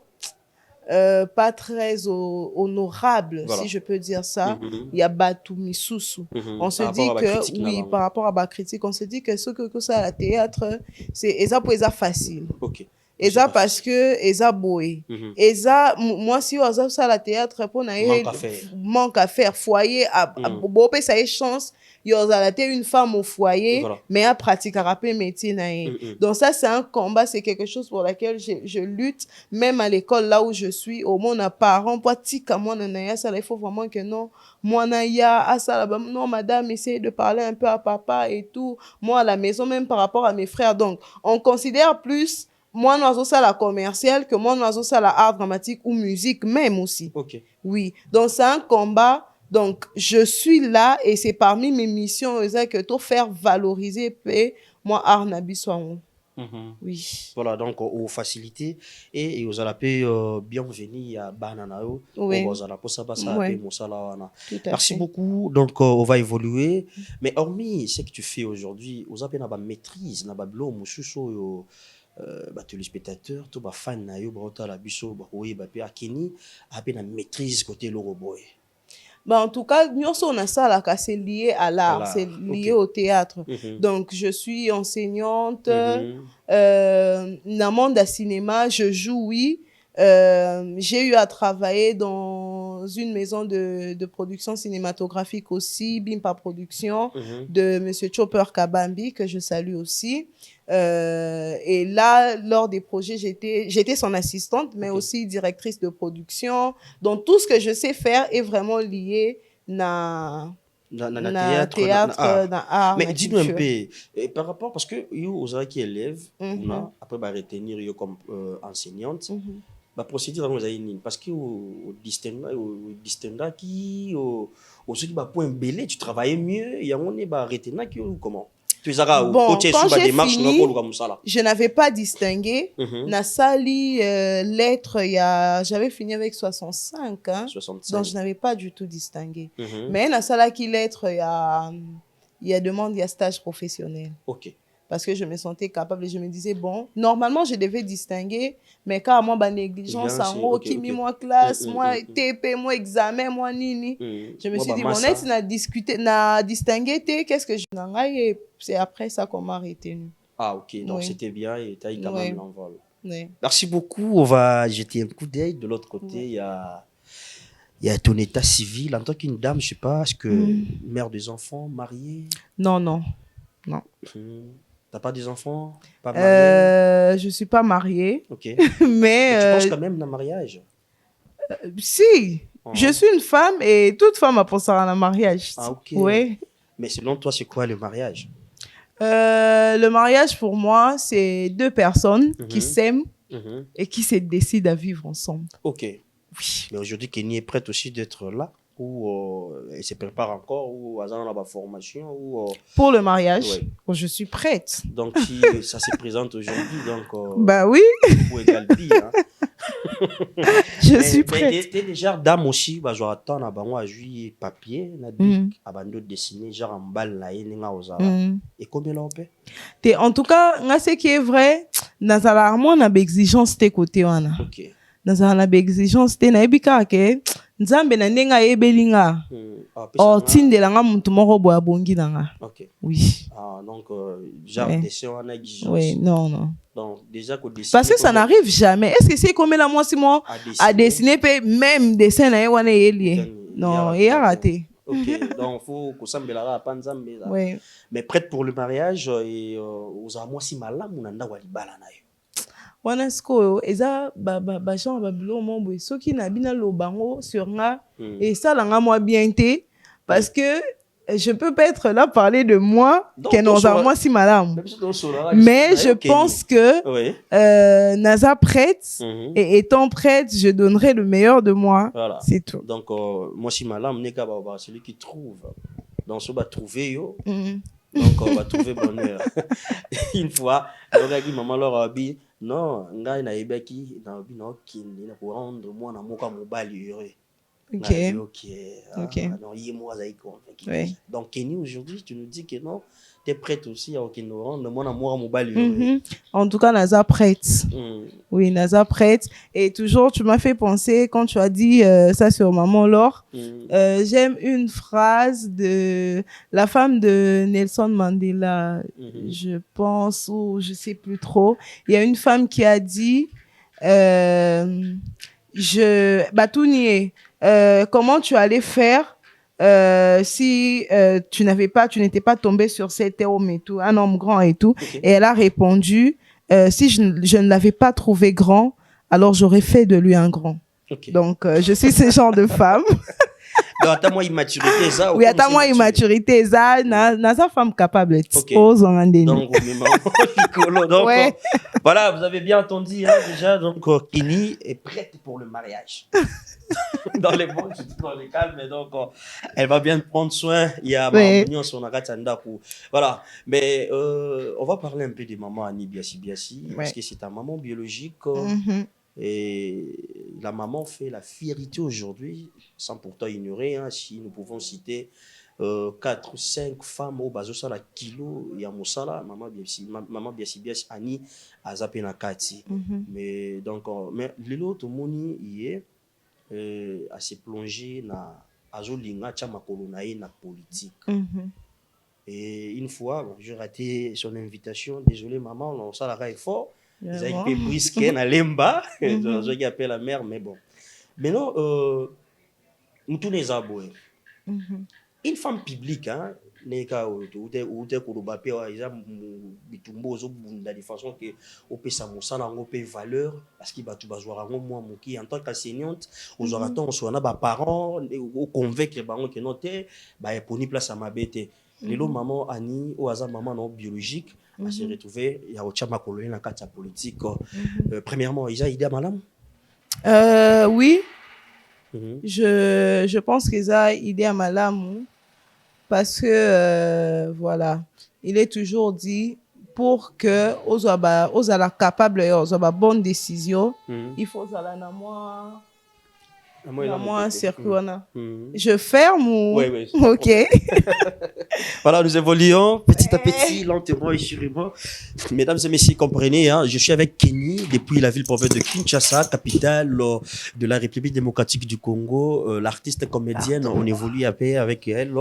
pas très honorable, si je peux dire ça. Il y a Batou Misusu. On se dit que, oui, par rapport à la critique, on se dit que ce que ça, la théâtre, c'est facile. Et ça parce que et ça boé. Et ça moi si on a ça la théâtre pour manque à faire foyer à bopé ça y chance il y a une femme au foyer mais à pratiquer à métier donc ça c'est un combat, c'est quelque chose pour laquelle je lutte même à l'école là où je suis au moins à parents pour tika moi naya ça il faut vraiment que non moi naya à ça là non madame essayez de parler un peu à papa et tout moi à la maison même par rapport à mes frères donc on considère plus moi, nous avons ça la commerciale que moi, nous avons ça la art dramatique ou musique même aussi. Oui. Donc, c'est un combat. Donc, je suis là et c'est parmi mes missions que tout faire valoriser moi, art nabisouan. Oui. Voilà, donc, aux facilités et aux alapés bienvenue à Bananao. Oui. Merci beaucoup. Donc, on va évoluer. Mais hormis ce que tu fais aujourd'hui, aux appels à maîtrise, na bablo, moussousso, téléspectateurs to ba fan na yo ba la biso ba oui ba pe akini a pe na maîtrise côté logo boy. En tout cas nous on a ça là c'est lié à l'art, c'est lié au théâtre. Donc je suis enseignante dans le monde du cinéma, je joue J'ai eu à travailler dans une maison de production cinématographique aussi, Bimpa Production, de Monsieur Chopper Kabambi, que je salue aussi. Et là, lors des projets, j'étais son assistante, mais aussi directrice de production. Donc, tout ce que je sais faire est vraiment lié dans théâtre, dans art. Mais dis-nous un peu, par rapport, parce que aux gens qui élèvent, on a, après retenir comme enseignante, la procédure dans les parce que au distinguo qui au ceux qui point belé, tu travailles mieux, il y a on est retenir qui ou comment? Bon, quand j'ai fini, je n'avais pas distingué. Nasali lettres, j'avais fini avec 65, hein, 65. Donc je n'avais pas du tout distingué. Mais Nasala qui lettres, il y a demande, il y a stage professionnel. Ok. Parce que je me sentais capable et je me disais, bon, normalement, je devais distinguer, mais quand moi, ma négligence, en haut, qui mis moi classe, moi TP, moi examen, moi nini, je me suis dit, bon, net, n'a distingué, qu'est-ce que je n'ai et c'est après ça qu'on m'a retenu. Ah, ok, donc c'était bien et tu as eu quand même l'envol. Merci beaucoup. On va jeter un coup d'œil. De l'autre côté, il y a ton état civil. En tant qu'une dame, je ne sais pas, est-ce que mère des enfants, mariée? Non. T'as pas des enfants? Pas mariée? Je suis pas mariée. Ok. Mais tu penses quand même dans le mariage? Si. Je suis une femme et toute femme a pensé à un mariage. Ah, ok. Oui. Mais selon toi, c'est quoi le mariage? Le mariage, pour moi, c'est deux personnes qui s'aiment et qui se décident à vivre ensemble. Ok. Oui. Mais aujourd'hui, Kenny est prête aussi d'être là? Ou elle se prépare encore, ou à la formation ou pour le mariage, je suis prête. Donc si ça se présente aujourd'hui, donc bah oui, pour égaler, hein. Je suis prête. T'es déjà dame aussi, bah je attends à bango à jouer papier, na à bando dessiner genre en balle là et ninga osara. Et combien l'on paie? En tout cas, ce qui est vrai, dans la harmonie, on a exigence tes côtés on a. Ok. Dans la exigence tes na ebika ke nzambe na ndenga ebelinga tinde langa muntu moko boya bongi nanga. Ok. Oui. Ah donc genre dessin on a exigence. Oui, non. Donc déjà que dessiner. Parce que ça n'arrive jamais. Est-ce que c'est comme la moi si moi à dessiner même dessin na wana yeli. Non, il a raté. Ok, donc faut que ça me la pas nzambe. Oui. Mais prête pour le mariage et aux amours si malamu nanda walibala na yo. Wana sko eza ba genre ba bilo mombo soki na bina lobango sur nga et ça langa moi bien té parce que je peux pas être là parler de moi que non moi si madame mais je pense que naza prête et étant prête je donnerai le meilleur de moi. Voilà. C'est tout. Donc moi si madame n'est qu'à celui qui trouve donc ce va trouver yo donc on va trouver bonheur. Une fois le dit maman leur a dit non ngai na ebaki na bi na okindi na ko rendre moi na moka mobali heureux. Ok. Non moi za iko. Donc Kenny aujourd'hui tu nous dis que non tu es prête aussi à nous rendre moi na moka mobali heureux. En tout cas naza prête. Oui, naza prête et toujours tu m'as fait penser quand tu as dit ça sur maman Laure. J'aime une phrase de la femme de Nelson Mandela, je pense, ou je sais plus trop. Il y a une femme qui a dit comment tu allais faire si tu n'étais pas tombé sur cet homme et tout, un homme grand et tout. Et elle a répondu si je ne l'avais pas trouvé grand, alors j'aurais fait de lui un grand. Donc je suis ce genre de femme. Donc attends-moi immaturité ça. Oui, attends-moi immaturité ça, na sa femme capable. Donc donc voilà, vous avez bien entendu hein, déjà donc Kenny est prête pour le mariage. Dans les bons, je dis dans les calmes, mais donc elle va bien prendre soin. Il y a ma son agatanda pour voilà. Mais on va parler un peu de maman Annie Biasi parce que c'est ta maman biologique. Et la maman fait la fierté aujourd'hui, sans pourtant ignorer, hein, si nous pouvons citer 4 ou 5 femmes au bazo la kilo ya mosala maman Biasi Annie azapé na kati. Mais donc mais l'autre moni hier à se plonger na azolinga cha makolo na ye na politique. Et une fois bon, j'ai raté son invitation, désolé maman, on ça la fort. Ils ont été brisqués dans l'emba. Je qui appelle la mère, mais bon. Maintenant, nous tous les aboués. Une femme publique, hein, neka ou te kurubape wa isa bitumbo ozo bunda de façon que au peut ça mosala ngo peut valeur parce qu'il va tout bazwara ngo moi moki en tant qu'enseignante aux orateurs on soit na ba parents au convaincre bango que noté ba poni place à mabete lelo maman Annie ou aza maman non biologique a se retrouver ya ochama koloni na kati politique premièrement isa idée madame oui je pense que ça idée à malamu parce que voilà il est toujours dit pour que aux ala capable aux bonne décision il faut aller na moi circuit je ferme ou oui. OK. Voilà, nous évoluons petit à petit, lentement et sûrement. Mesdames et messieurs, comprenez, hein, je suis avec Kenny depuis la ville-province de Kinshasa, capitale de la République démocratique du Congo. L'artiste comédienne, on évolue avec elle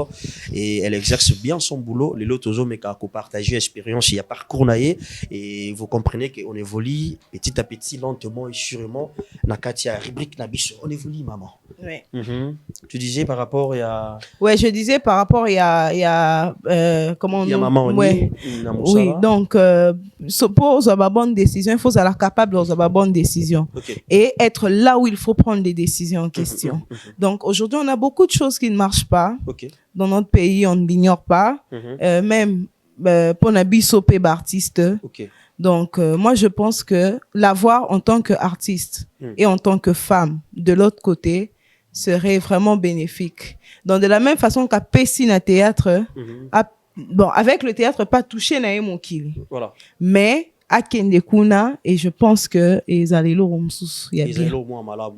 et elle exerce bien son boulot. Les autres hommes qui partagent l'expérience, il y a parcours naïe et vous comprenez qu'on évolue petit à petit, lentement et sûrement. Nakatia, rubrique Nabiso, on évolue, maman. Oui. Tu disais par rapport à... Ouais, je disais par rapport il y a comment il y a maman ouais. Oui, donc pour avoir bonne décision, il faut être capable d'avoir bonne décision et être là où il faut prendre des décisions en question. Donc aujourd'hui, on a beaucoup de choses qui ne marchent pas. Dans notre pays, on ne l'ignore pas. Même pour Nabi Sopé artiste. Donc moi je pense que l'avoir en tant qu'artiste et en tant que femme de l'autre côté serait vraiment bénéfique. Donc de la même façon qu'à Pessina théâtre, bon avec le théâtre pas touché na emokili. Voilà. Mais à Kendekuna et je pense que ils allaient le romsus il y a bien.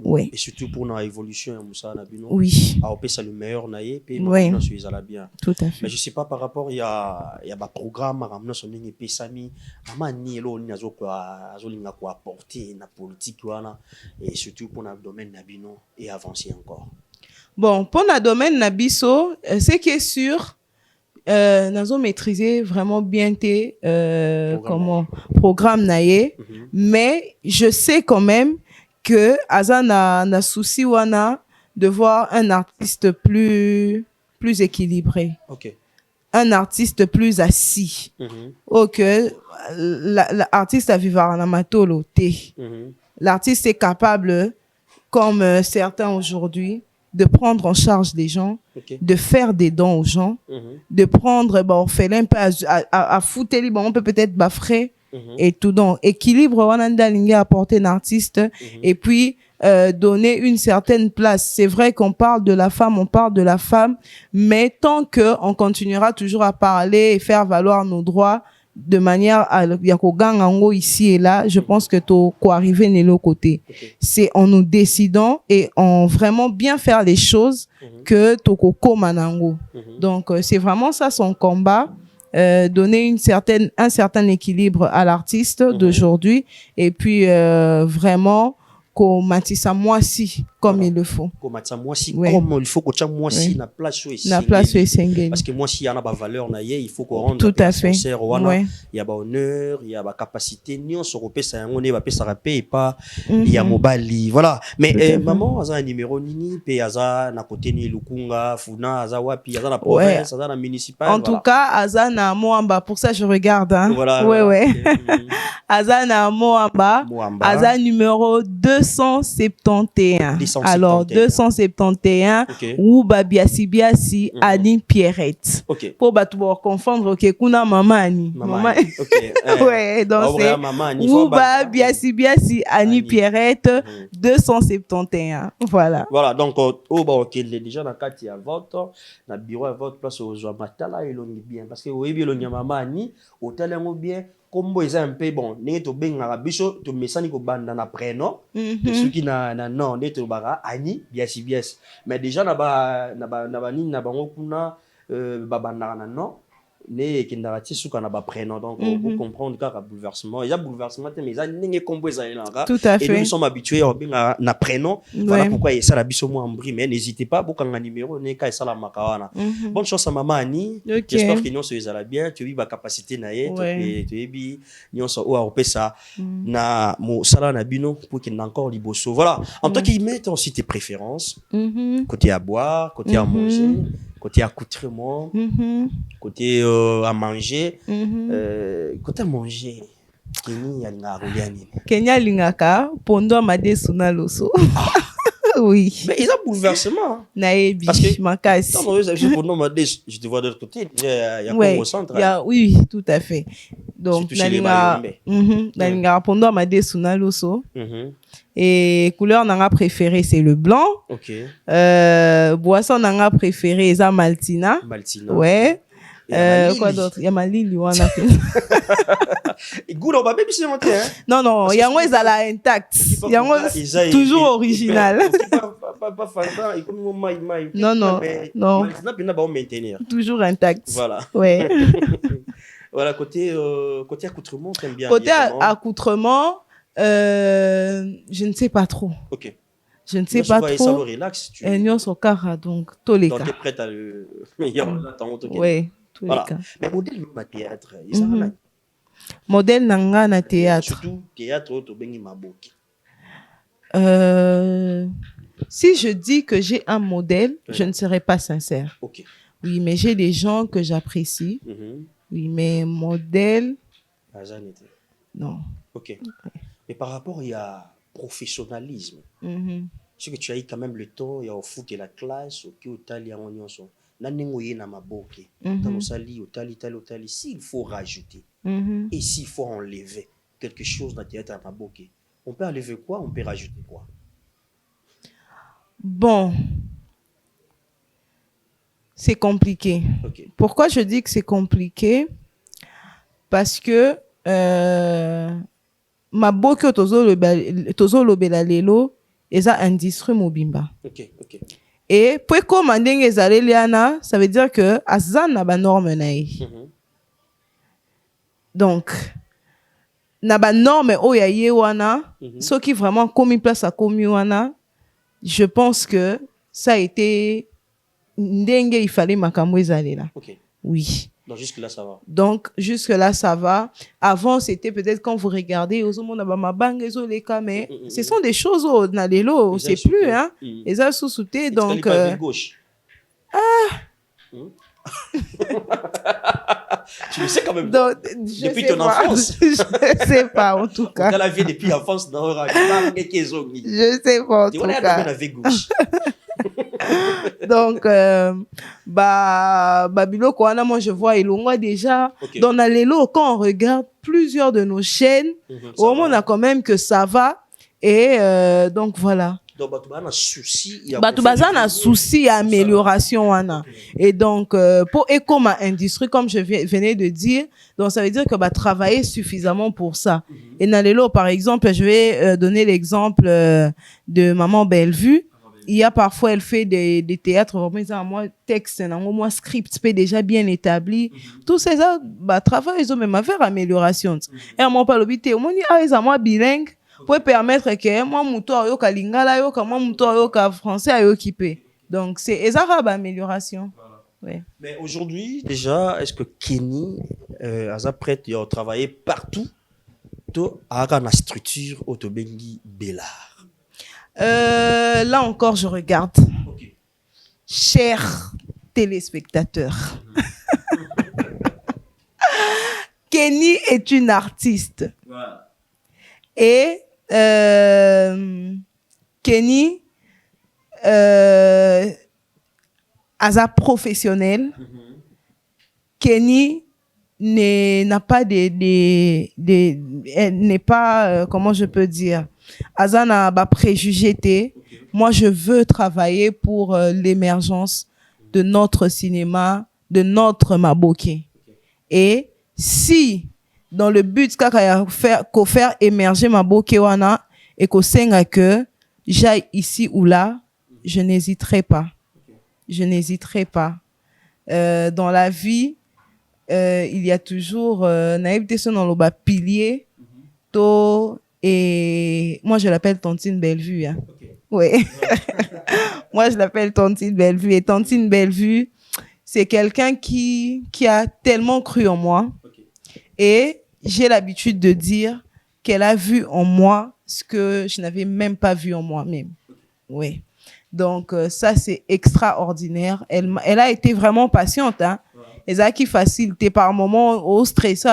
Oui. Et surtout pour notre évolution Moussa Nabino. Oui. À opé ça le meilleur naïe puis oui. Nous suis allé bien. Tout à fait. Mais je sais pas par rapport il y a ba programme ramener son ngi pesami maman ni lo ni azo linga ko apporter na politique wana et surtout pour notre domaine Nabino et avancer encore. Bon, pour notre domaine Nabiso, ce qui est sûr nous avons maîtrisé vraiment bien tes programme naïe, mais je sais quand même que Azana na souci wana de voir un artiste plus équilibré. Un artiste plus assis. L'artiste a vivre en amatolo té. L'artiste est capable, comme certains aujourd'hui, de prendre en charge les gens, de faire des dons aux gens, de prendre, on fait un peu à foutre, on peut peut-être frais et tout. Donc, équilibre, on a apporter un artiste et puis donner une certaine place. C'est vrai qu'on parle de la femme, mais tant que on continuera toujours à parler et faire valoir nos droits de manière à yango ici et là, je pense que to quoi arriver de l'autre côté. C'est en nous décidant et en vraiment bien faire les choses que to koko manango. Donc c'est vraiment ça son combat, donner un certain équilibre à l'artiste d'aujourd'hui et puis vraiment qu'on matisse moi si comme il le faut. Qu'on matisse moi si comme il faut qu'on tient moi si na place où parce que moi si y en a ba valeur na il faut qu'on rende tout à fait. Il y a ba honneur, il y a ba capacité ni on se repère ça on est ba pesa rapé et pas il y a mobali voilà mais maman aza numéro nini pe aza na côté ni Lukunga Funa aza wapi aza na province aza na municipal en tout cas aza na Moamba pour ça je regarde hein ouais aza na Moamba aza numéro 271. Alors 271 ou Biasi Annie Pierrette. Pour pouvoir confondre kuna mamani. Maman. Ouais, donc c'est ou Biasi Annie Pierrette 271. Voilà. Voilà, donc déjà dans quatre il y a vote, na bureau à vote place au Matala et l'on bien parce que oui bien l'on mamani hôtel ngo bien combo est un peu bon n'est to benga biso to mesani ko banda na prénom ceux qui na non n'est to bara Annie biasi mais déjà na ba ni na bango kuna ba banda na non né qui n'a sous qu'on a pas prénom donc pour comprendre qu'il y a bouleversement il y a bouleversement mais il y a n'importe combo ça là tout à fait et nous sommes habitués à na prénom voilà pourquoi il ça la biso moi en mais n'hésitez pas beaucoup un numéro né ka ça la makawana bonne chance à maman Annie j'espère que nous se allons bien tu vis ba capacité na et tu bi nous so ou à ça na mo sala na bino pour qu'il n'a encore liboso voilà en tant qu'il met aussi tes préférences côté à boire côté à manger côté accoutrement, côté à manger, côté à manger. Kenya lingaka pondo amade suna loso. Oui. Mais il y a bouleversement. Naebi, parce que makasi. Je te vois de l'autre côté. Il y a comme au centre. Oui, tout à fait. Donc nalinga pondo amade suna loso. Et couleur nanga préférée c'est le blanc. OK. Boisson nanga préférée c'est Maltina. Maltina. Ouais. Quoi d'autre? Il y a Malili wana. Et goût on va même se monter hein. Non, yango ezala intact. Yango toujours original. Pas fanta et comme mai. Non. Maltina bien ba maintenir. Toujours intact. Voilà. Ouais. Voilà côté accoutrement t'aimes bien. Côté accoutrement je ne sais pas trop. OK. Je ne sais pas trop. Ça le relax, tu nyonso kara donc tous les cas. Donc tu es prête à le ouais, tous les cas. Mais modèle na théâtre, modèle nanga na théâtre. Surtout théâtre to bengi maboki. Si je dis que j'ai un modèle, je ne serai pas sincère. OK. Oui, mais j'ai des gens que j'apprécie. Oui, mais modèle non. OK. Mais par rapport il y a professionnalisme. C'est que tu as eu quand même le temps, il y a au foot et la classe, ok, au tali en union son. Nanengoye na maboke. Dans sali au tali. S'il faut rajouter et s'il faut enlever quelque chose dans le théâtre à maboke, on peut enlever quoi? On peut rajouter quoi? Bon, c'est compliqué. Okay. Pourquoi je dis que c'est compliqué? Parce que maboke tozo lobela lelo eza industrie mobimba. OK. Et pour commander ezalé liana, ça veut dire que azan na ba norme nae. Donc na ba norme oya ye wana, ce qui vraiment commis place à commis wana, je pense que ça a été ndenge il fallait makambo ezalé là. OK. Oui. Donc jusque là ça va. Avant c'était peut-être quand vous regardez aux monde ba mabanga ezo leka mais ce sont des choses au na lelo, c'est plus hein. Les a sous-souté donc tu le sais quand même. Donc, depuis ton enfance. Je sais pas en tout cas. Dans la vie depuis l'enfance dans je sais pas en tout cas. Donc biloko wana moi je vois elongwa déjà dans la lelo quand on regarde plusieurs de nos chaînes au moins on a quand même que ça va et donc voilà. Donc souci souci amélioration wana et donc pour comme industrie comme je venais de dire donc ça veut dire que travailler suffisamment pour ça et dans lelo par exemple je vais donner l'exemple de maman Bellevue. Il y a parfois, elle fait des théâtres, moi, texte, moi, script, déjà bien établi. Tout ça, travail, ils ont même à faire amélioration. Et à moi, pas l'obité, on dit, ils ont moi bilingue, pour permettre que moi, mouto, yoka lingala, yoka, moi, mouto, yoka français, yokipe. Donc, c'est, ça va, amélioration. Ouais. Mais aujourd'hui, déjà, est-ce que Kenny, a prête à travailler partout, à la structure autobengi Bellard? Là encore, je regarde. Okay. Chers téléspectateurs, Kenny est une artiste. Voilà. Et Kenny, asa professionnel, Kenny n'a pas elle n'est pas, comment je peux dire, Azana ba préjugé. Moi, je veux travailler pour l'émergence de notre cinéma, de notre maboké. Et si, dans le but qu'on faire émerger maboké wana et qu'on senga que j'aille ici ou là, je n'hésiterai pas. Je n'hésiterai pas. Dans la vie, il y a toujours Naïb Tesson dans le bas pilier, to, et moi je l'appelle Tantine Bellevue. Hein. Okay. Oui. Moi je l'appelle Tantine Bellevue. Et Tantine Bellevue, c'est quelqu'un qui a tellement cru en moi. Okay. Et j'ai l'habitude de dire qu'elle a vu en moi ce que je n'avais même pas vu en moi-même. Okay. Oui. Donc, ça, c'est extraordinaire. Elle a été vraiment patiente. Hein. Et ça qui facilite par moment au stress.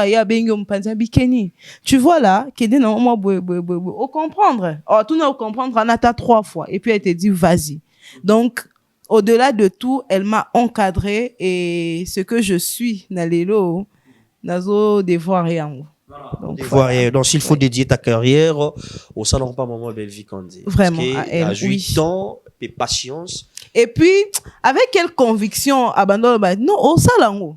Tu vois là, au comprendre. Oh, tout n'a comprendre, on a 3 fois. Et puis, elle te dit, vas-y. Donc, au-delà de tout, elle m'a encadré et ce que je suis, Nalélo, Nazo, devoir rien. Donc, s'il faut dédier ta carrière au salon pas maman Bellevue Kandi. Vraiment, à elle. À 8 ans, et patience. Et puis, avec quelle conviction, abandonne, non, au salon.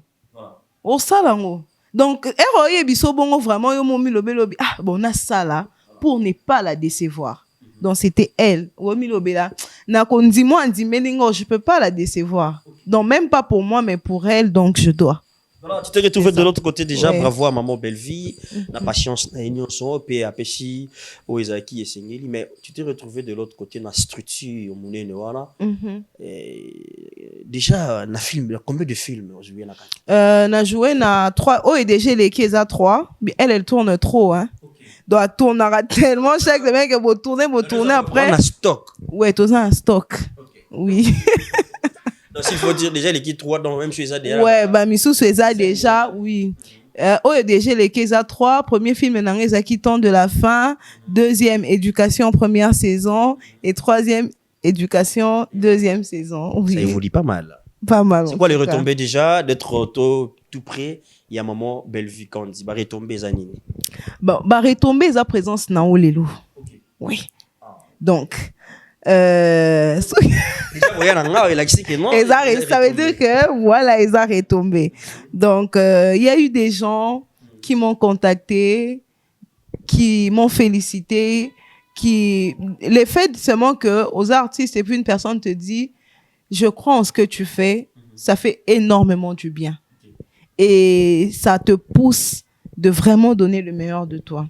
Au salon. Donc, ROI biso bongo vraiment, yo momi lobe lobi. Ah, bon, on a ça là, pour ne pas la décevoir. Donc, c'était elle. Womi lobe là. Na kondi moi, on dit, melingo, je peux pas la décevoir. Donc, même pas pour moi, mais pour elle, donc je dois. Voilà, tu t'es retrouvé de l'autre côté déjà, ouais. Bravo à maman Bellevue, la patience na union son pe apesi o Ezaki et Sengeli, mais tu t'es retrouvé de l'autre côté na structure au munene wana. Déjà na film, combien de films on joué na na joué na 3 o et déjà les Keza 3, mais elle tourne trop hein. Okay. Donc elle tournera tellement chaque semaine que vous tourner après. On a stock. Ouais, tout ça un stock. Okay. Oui. Donc, s'il faut dire déjà l'équipe 3 dans même chez ça déjà. Ouais, bah Missou Sueza déjà, oui. déjà les Keza 3, premier film Nangeza qui tente de la fin, deuxième éducation première saison et troisième éducation deuxième saison. Oui. Ça évolue pas mal. Pas mal. C'est quoi les retombées déjà d'être tout près, il y a maman Bellevue Kandi, bah retombées Zanini. Bon, bah retombées sa présence na Olelo. Okay. Oui. Ah. Donc ça veut dire que voilà, ils ont retombé. Donc il y a eu des gens qui m'ont contacté, qui m'ont félicité, le fait seulement que aux artistes et puis une personne te dit je crois en ce que tu fais, ça fait énormément du bien et ça te pousse de vraiment donner le meilleur de toi.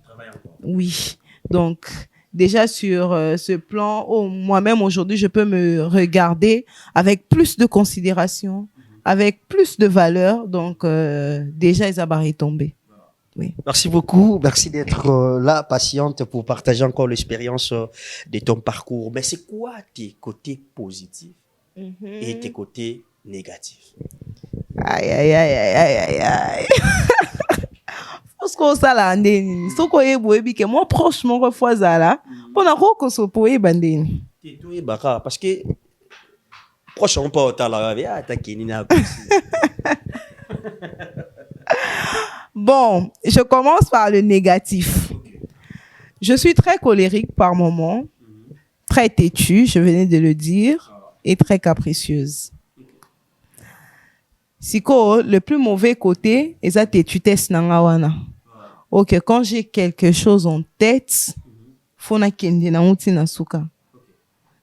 Oui, donc déjà sur ce plan, moi-même aujourd'hui, je peux me regarder avec plus de considération, avec plus de valeur. Donc déjà, ils ont tombé. Oui. Merci beaucoup. Merci d'être là, patiente, pour partager encore l'expérience de ton parcours. Mais c'est quoi tes côtés positifs et tes côtés négatifs? Aïe, aïe, aïe, aïe, aïe, aïe. Parce qu'on ça là ndeni soko yeboyebi ke moi proche mon refoi là pona ko so poye bandeni tetoye baka parce que proche on pas tala ya attaquer ni na. Bon, je commence par le négatif. Je suis très colérique par moments, très têtue, je venais de le dire, et très capricieuse. Siko, le plus mauvais côté, c'est la têtutesse nanga wana. Ok, quand j'ai quelque chose en tête, faut na kende na muti na suka.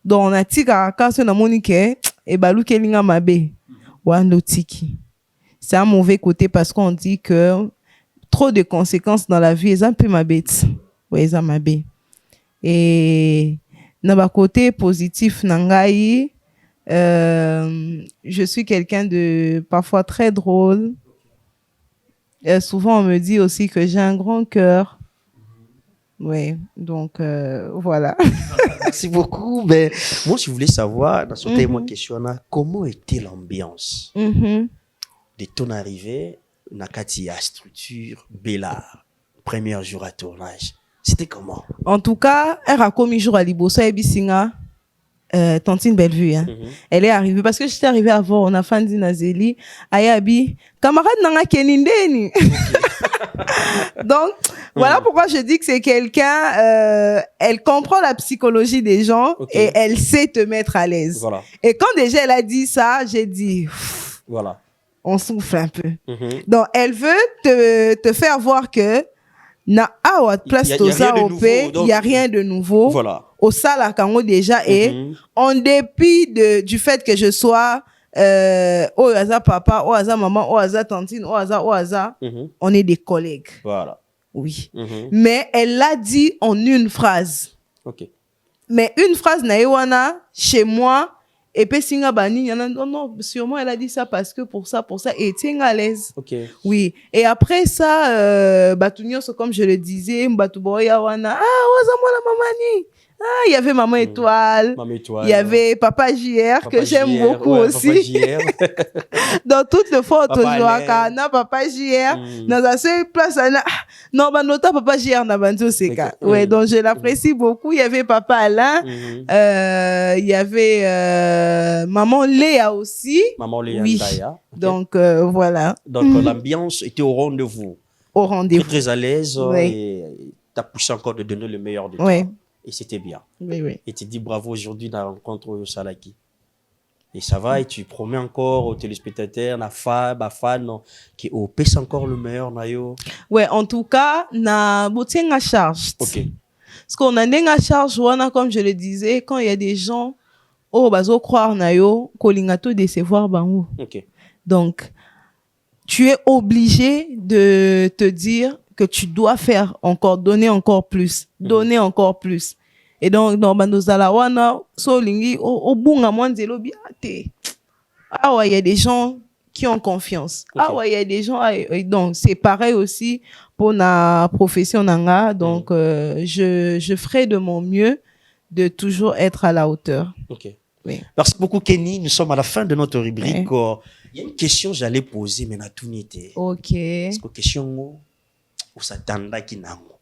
Donc on a tika kaso na monike e balu kelinga mabe wando tiki. C'est un mauvais côté parce qu'on dit que trop de conséquences dans la vie, c'est un peu ma bête. Ouais, c'est ma bête. Et na ba côté positif nangai, je suis quelqu'un de parfois très drôle. Souvent, on me dit aussi que j'ai un grand cœur. Oui, donc voilà. Merci beaucoup. Mais moi, je voulais savoir, dans ce thème, question, comment était l'ambiance de ton arrivée dans la structure Bellard, premier jour à tournage? C'était comment? En tout cas, elle a commis jour à Libosa et Bissinga. Tantine Bellevue, hein. Elle est arrivée parce que j'étais arrivée avant, on a fait Nazeli, Ayabi, camarade nanga kenindeni. Donc, voilà pourquoi je dis que c'est quelqu'un, elle comprend la psychologie des gens et elle sait te mettre à l'aise. Voilà. Et quand déjà elle a dit ça, j'ai dit, voilà, on souffle un peu. Donc, elle veut te faire voir que na awa place toza op, il y a rien de nouveau. Voilà. Au sala kango déjà et en dépit du fait que je sois oyo aza papa, oyo aza maman, oyo aza tantine, oyo aza, on est des collègues. Voilà. Oui. Mais elle l'a dit en une phrase. Ok. Mais une phrase naïwana chez moi et puis singa bani non sûrement elle a dit ça parce que pour ça et tiens à l'aise. Ok. Oui. Et après ça batunyo comme je le disais batuboya wana waza moi la mamani. Ah, il y avait Maman Étoile. Il y avait Papa JR, que j'aime beaucoup aussi. Dans toutes les photos, Papa JR. Dans la seule place, non, Papa JR n'a pas ouais, donc je l'apprécie beaucoup. Il y avait Papa Alain. Il y avait Maman Léa aussi. Maman Léa. Oui. Donc, voilà. Donc, l'ambiance était au rendez-vous. Au rendez-vous. Très à l'aise. Et t'as poussé encore de donner le meilleur de toi. Et c'était bien. Oui. Et tu dis bravo aujourd'hui dans la rencontre au Salaki. Et ça va, et tu promets encore aux téléspectateurs, à fan, qui au pèse encore le meilleur, nayo. Ouais, en tout cas, na boutien à charge. Ok. Parce qu'on a une charge, comme je le disais, quand il y a des gens, bazo croire nayo, kolingato décevoir bango. Ok. Donc, tu es obligé de te dire que tu dois faire encore, donner encore plus, donner encore plus. Et donc, dans Bandozala wana, so lingi, au bunga mwanzelo biate. Ah ouais, il y a des gens qui ont confiance. Okay. Ah ouais, il y a des gens, donc c'est pareil aussi pour la profession nanga. Donc, je ferai de mon mieux de toujours être à la hauteur. Ok. Oui. Merci beaucoup, Kenny. Nous sommes à la fin de notre rubrique. Il y a une question que j'allais poser, mais n'a tout n'était. Ok. Est-ce que question où ça tanda qui n'a pas?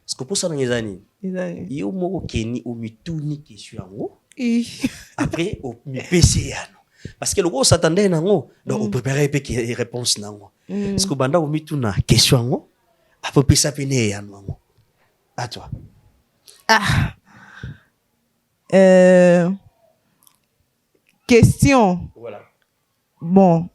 Est-ce que pour ça, dans les années, il y a un mot Kenny où il tout ni question. Après, au PC. Parce que le gros s'attendait à donc on préparait des réponses. Est-ce que banda où il tout na question? Après, puis ça péné. À toi. Question. Voilà. Bon.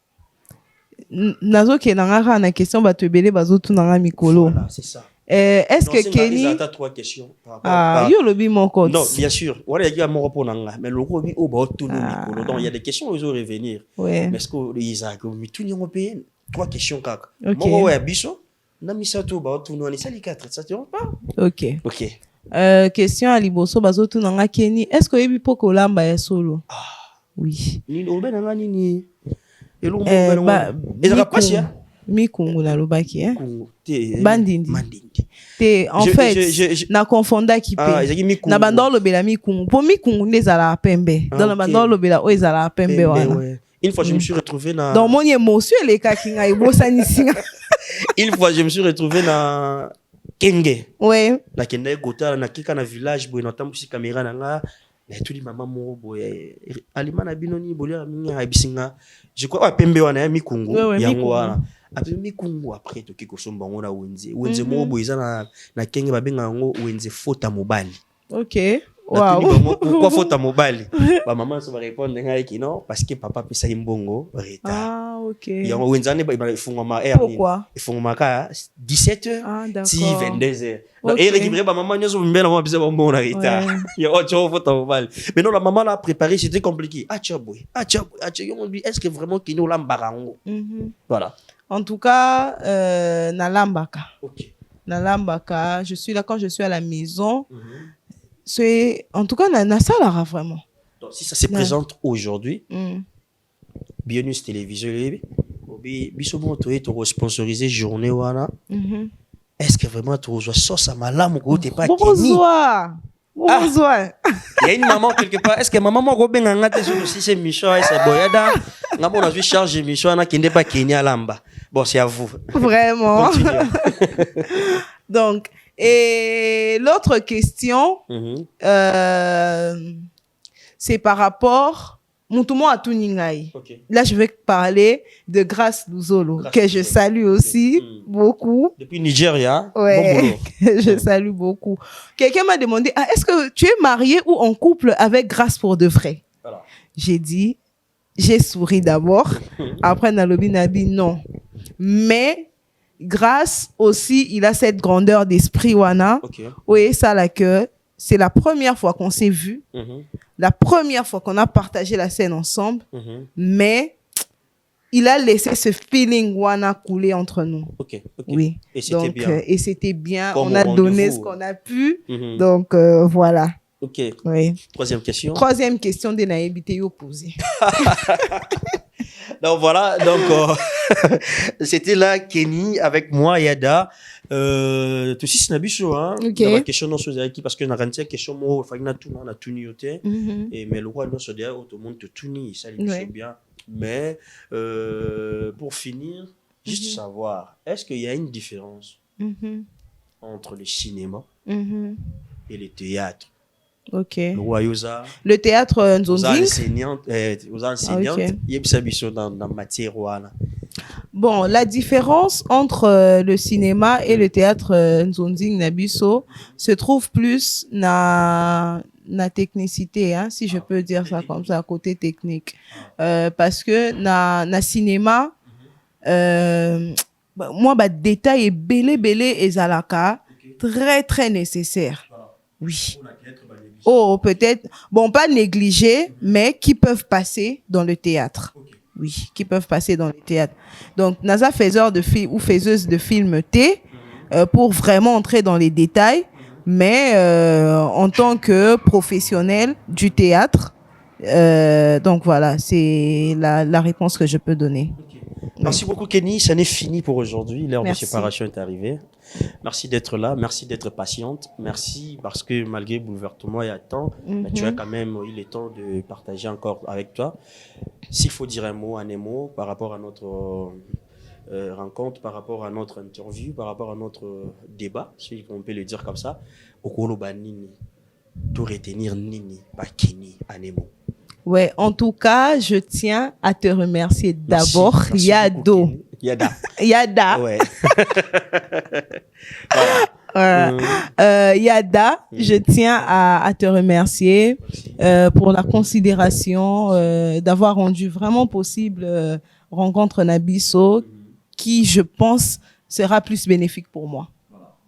Nazo ke nanga na question ba te belé bazo tout nanga mikolo. Voilà, c'est ça. Est-ce que Kenny il a trois questions par rapport à yo lobi mon code. Non, bien sûr. Voilà, il y a mon rapport nanga, mais le gros bi au ba tout mikolo. Donc il y a des questions ils vont revenir. Ouais. Mais est-ce que Isaac mi tout nyango pe trois questions kaka. Okay. Moi ouais biso na misato ba tout no ni sali 4 ça te va pas? OK. OK. Question à liboso bazo tout nanga Kenny. Est-ce que yebi poko lamba ya solo? Oui. Ni obe nanga nini? Mikungu na lobaki bandindi te en fait na konfonda ki pe na bandolo lobela mikungu po mikungu ndezala pembe dans la bandolo lobela o ezala pembe wana. Une fois je me suis retrouvé dans mon émotion les ka kinga ibosani singa. Une fois je me suis retrouvé na Kenge. Ouais. Na Kenge gota na kika na village boy na tambusi caméra nanga. Mais tout dit maman mo boy alimana binoni bolia minga abisinga je crois pembe wana mikungu yango wana après mikungu après to kiko somba ngona wenze mo boy za na Kenge babenga ngo wenze fota mobali. OK. Wow. Pourquoi faute mobile? Ba maman se va répondre ngai non parce que papa pesa imbongo retard. Ah OK. Yango wenzane ba ifungoma pourquoi? Ifungoma ka 17h ti 22h. Okay. Et récupérer ba maman nyoso mbela mo pesa bongo na retard. Ya ocho faute mobile. Mais non la maman l'a préparé, c'était compliqué. Est-ce que vraiment qu'il nous l'embarango? Voilà. En tout cas na lambaka. OK. Na lambaka, je suis là quand je suis à la maison. C'est en tout cas na salara vraiment. Donc si ça se présente aujourd'hui, Bionus Télévision biso bon to sponsoriser journée wana. Est-ce que vraiment tu reçois sauce à malamu ko t'es pas Kenny? Bonsoir. Il y a une maman quelque part. Est-ce que maman mo benga ngate sur si c'est Micho et c'est Boyada? Ngabo na charge Micho na kende pas Kenny alamba. Bon, c'est à vous. Vraiment. Donc, et l'autre question, c'est par rapport Moutoumou à Tuningaï. Là, je vais parler de Grâce Luzolo, que je salue aussi beaucoup. Depuis Nigeria. Ouais, bon je salue beaucoup. Quelqu'un m'a demandé, est-ce que tu es marié ou en couple avec Grâce pour de vrai? Voilà. J'ai dit, j'ai souri d'abord. Après, Nalobi Nabi, non. Mais Grâce aussi, il a cette grandeur d'esprit wana. Oui, ça là que c'est la première fois qu'on s'est vus, la première fois qu'on a partagé la scène ensemble, mais il a laissé ce feeling wana couler entre nous. Ok. Oui. Et c'était bien. Et c'était bien. Comme on a au donné rendez-vous. ce qu'on a pu. Donc, voilà. Ok. Oui. Troisième question de naïveté opposée. Donc voilà, c'était là Kenny avec moi, Yada. Tu sais, c'est une bicho, hein. Ok. La question non sur qui parce que na rantia question moi, enfin na tout nioté. Et mais le roi non sur derrière tout le monde te tuni, ça lui bien. Mais pour finir, juste savoir, est-ce qu'il y a une différence entre le cinéma et le théâtre? Ok. Le théâtre Nzonzing. Aux enseignantes, il y a des bicho dans matière. Bon, la différence entre le cinéma et le théâtre Nzonzing Nabiso se trouve plus na technicité, hein, si je peux dire ça comme ça, côté technique. Parce que na cinéma, moi, détail est belé et zalaka, très, très nécessaire. Oui. Oh, peut-être, bon, pas négligé, mais qui peuvent passer dans le théâtre. Oui, qui peuvent passer dans le théâtre. Donc, Nasa faiseur de films ou faiseuse de films T, pour vraiment entrer dans les détails, mais en tant que professionnel du théâtre, donc voilà, c'est la réponse que je peux donner. Merci beaucoup Kenny, ça n'est fini pour aujourd'hui, l'heure de séparation est arrivée. Merci d'être là, merci d'être patiente, merci parce que malgré le bouleversement il y a temps, tu as quand même eu le temps de partager encore avec toi. S'il faut dire un mot par rapport à notre rencontre, par rapport à notre interview, par rapport à notre débat, si on peut le dire comme ça, Okoloba Nini, tout retenir Nini, pas Kenny, Anemo. Ouais, en tout cas, je tiens à te remercier d'abord, Yada. Ouais. Yada, je tiens à te remercier pour la considération d'avoir rendu vraiment possible Rencontre Nabiso, qui, je pense, sera plus bénéfique pour moi.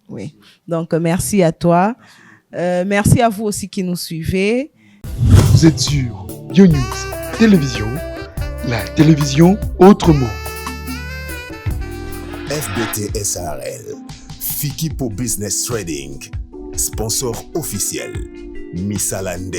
Oui. Donc, merci à toi. Merci à vous aussi qui nous suivez. Vous êtes sur BioNews Télévision, la télévision autrement. FBT SARL, Fiki pour Business Trading, sponsor officiel, Missalande.